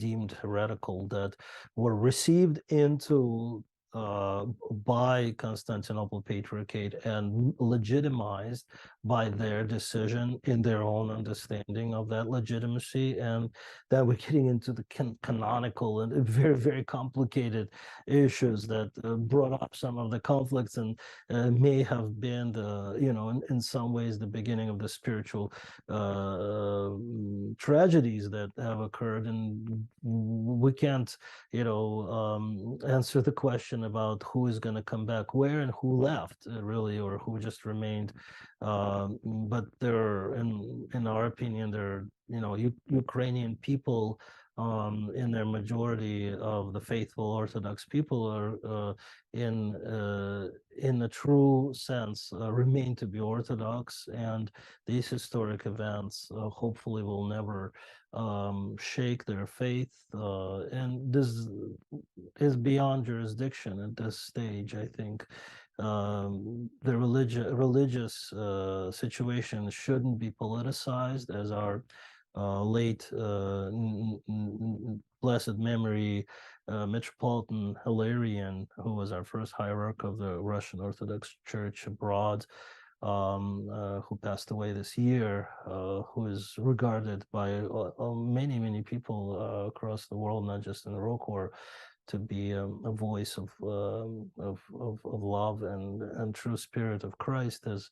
deemed heretical, that were received into by Constantinople Patriarchate and legitimized by their decision in their own understanding of that legitimacy. And then we're getting into the canonical and very, very complicated issues that brought up some of the conflicts, and may have been in some ways the beginning of the spiritual tragedies that have occurred. And we can't answer the question about who is going to come back where and who left, really, or who just remained. But there, in our opinion, there are Ukrainian people, in their majority of the faithful Orthodox people, are in the true sense remain to be Orthodox, and these historic events hopefully will never shake their faith. And this is beyond jurisdiction at this stage. I think the religious situation shouldn't be politicized, as our late blessed memory Metropolitan Hilarion, who was our first hierarch of the Russian Orthodox Church abroad, who passed away this year, who is regarded by many, many people across the world, not just in the ROKOR, to be a voice of love and true spirit of Christ, has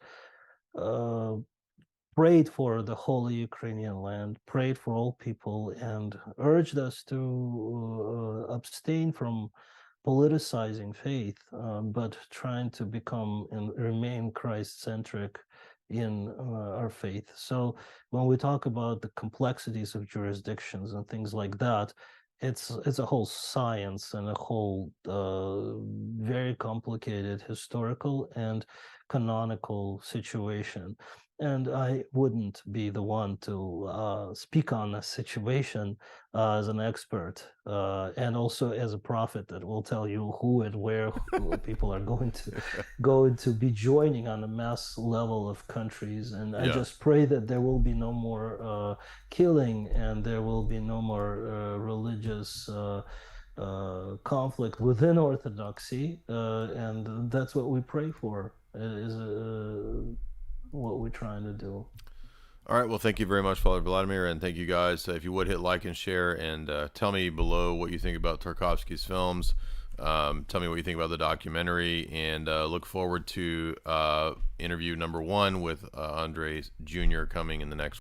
prayed for the holy Ukrainian land, prayed for all people, and urged us to abstain from politicizing faith, but trying to become and remain Christ-centric in our faith. So when we talk about the complexities of jurisdictions and things like that, it's a whole science and a whole very complicated historical and canonical situation. And I wouldn't be the one to speak on a situation as an expert, and also as a prophet that will tell you who and where people are going to be joining on a mass level of countries. And I Yeah. just pray that there will be no more killing, and there will be no more religious conflict within Orthodoxy, and that's what we pray for. Is what we're trying to do. All right. Well, thank you very much, Father Vladimir, and thank you guys. If you would hit like and share, and tell me below what you think about Tarkovsky's films. Tell me what you think about the documentary, and look forward to interview number 1 with Andrei Jr. coming in the next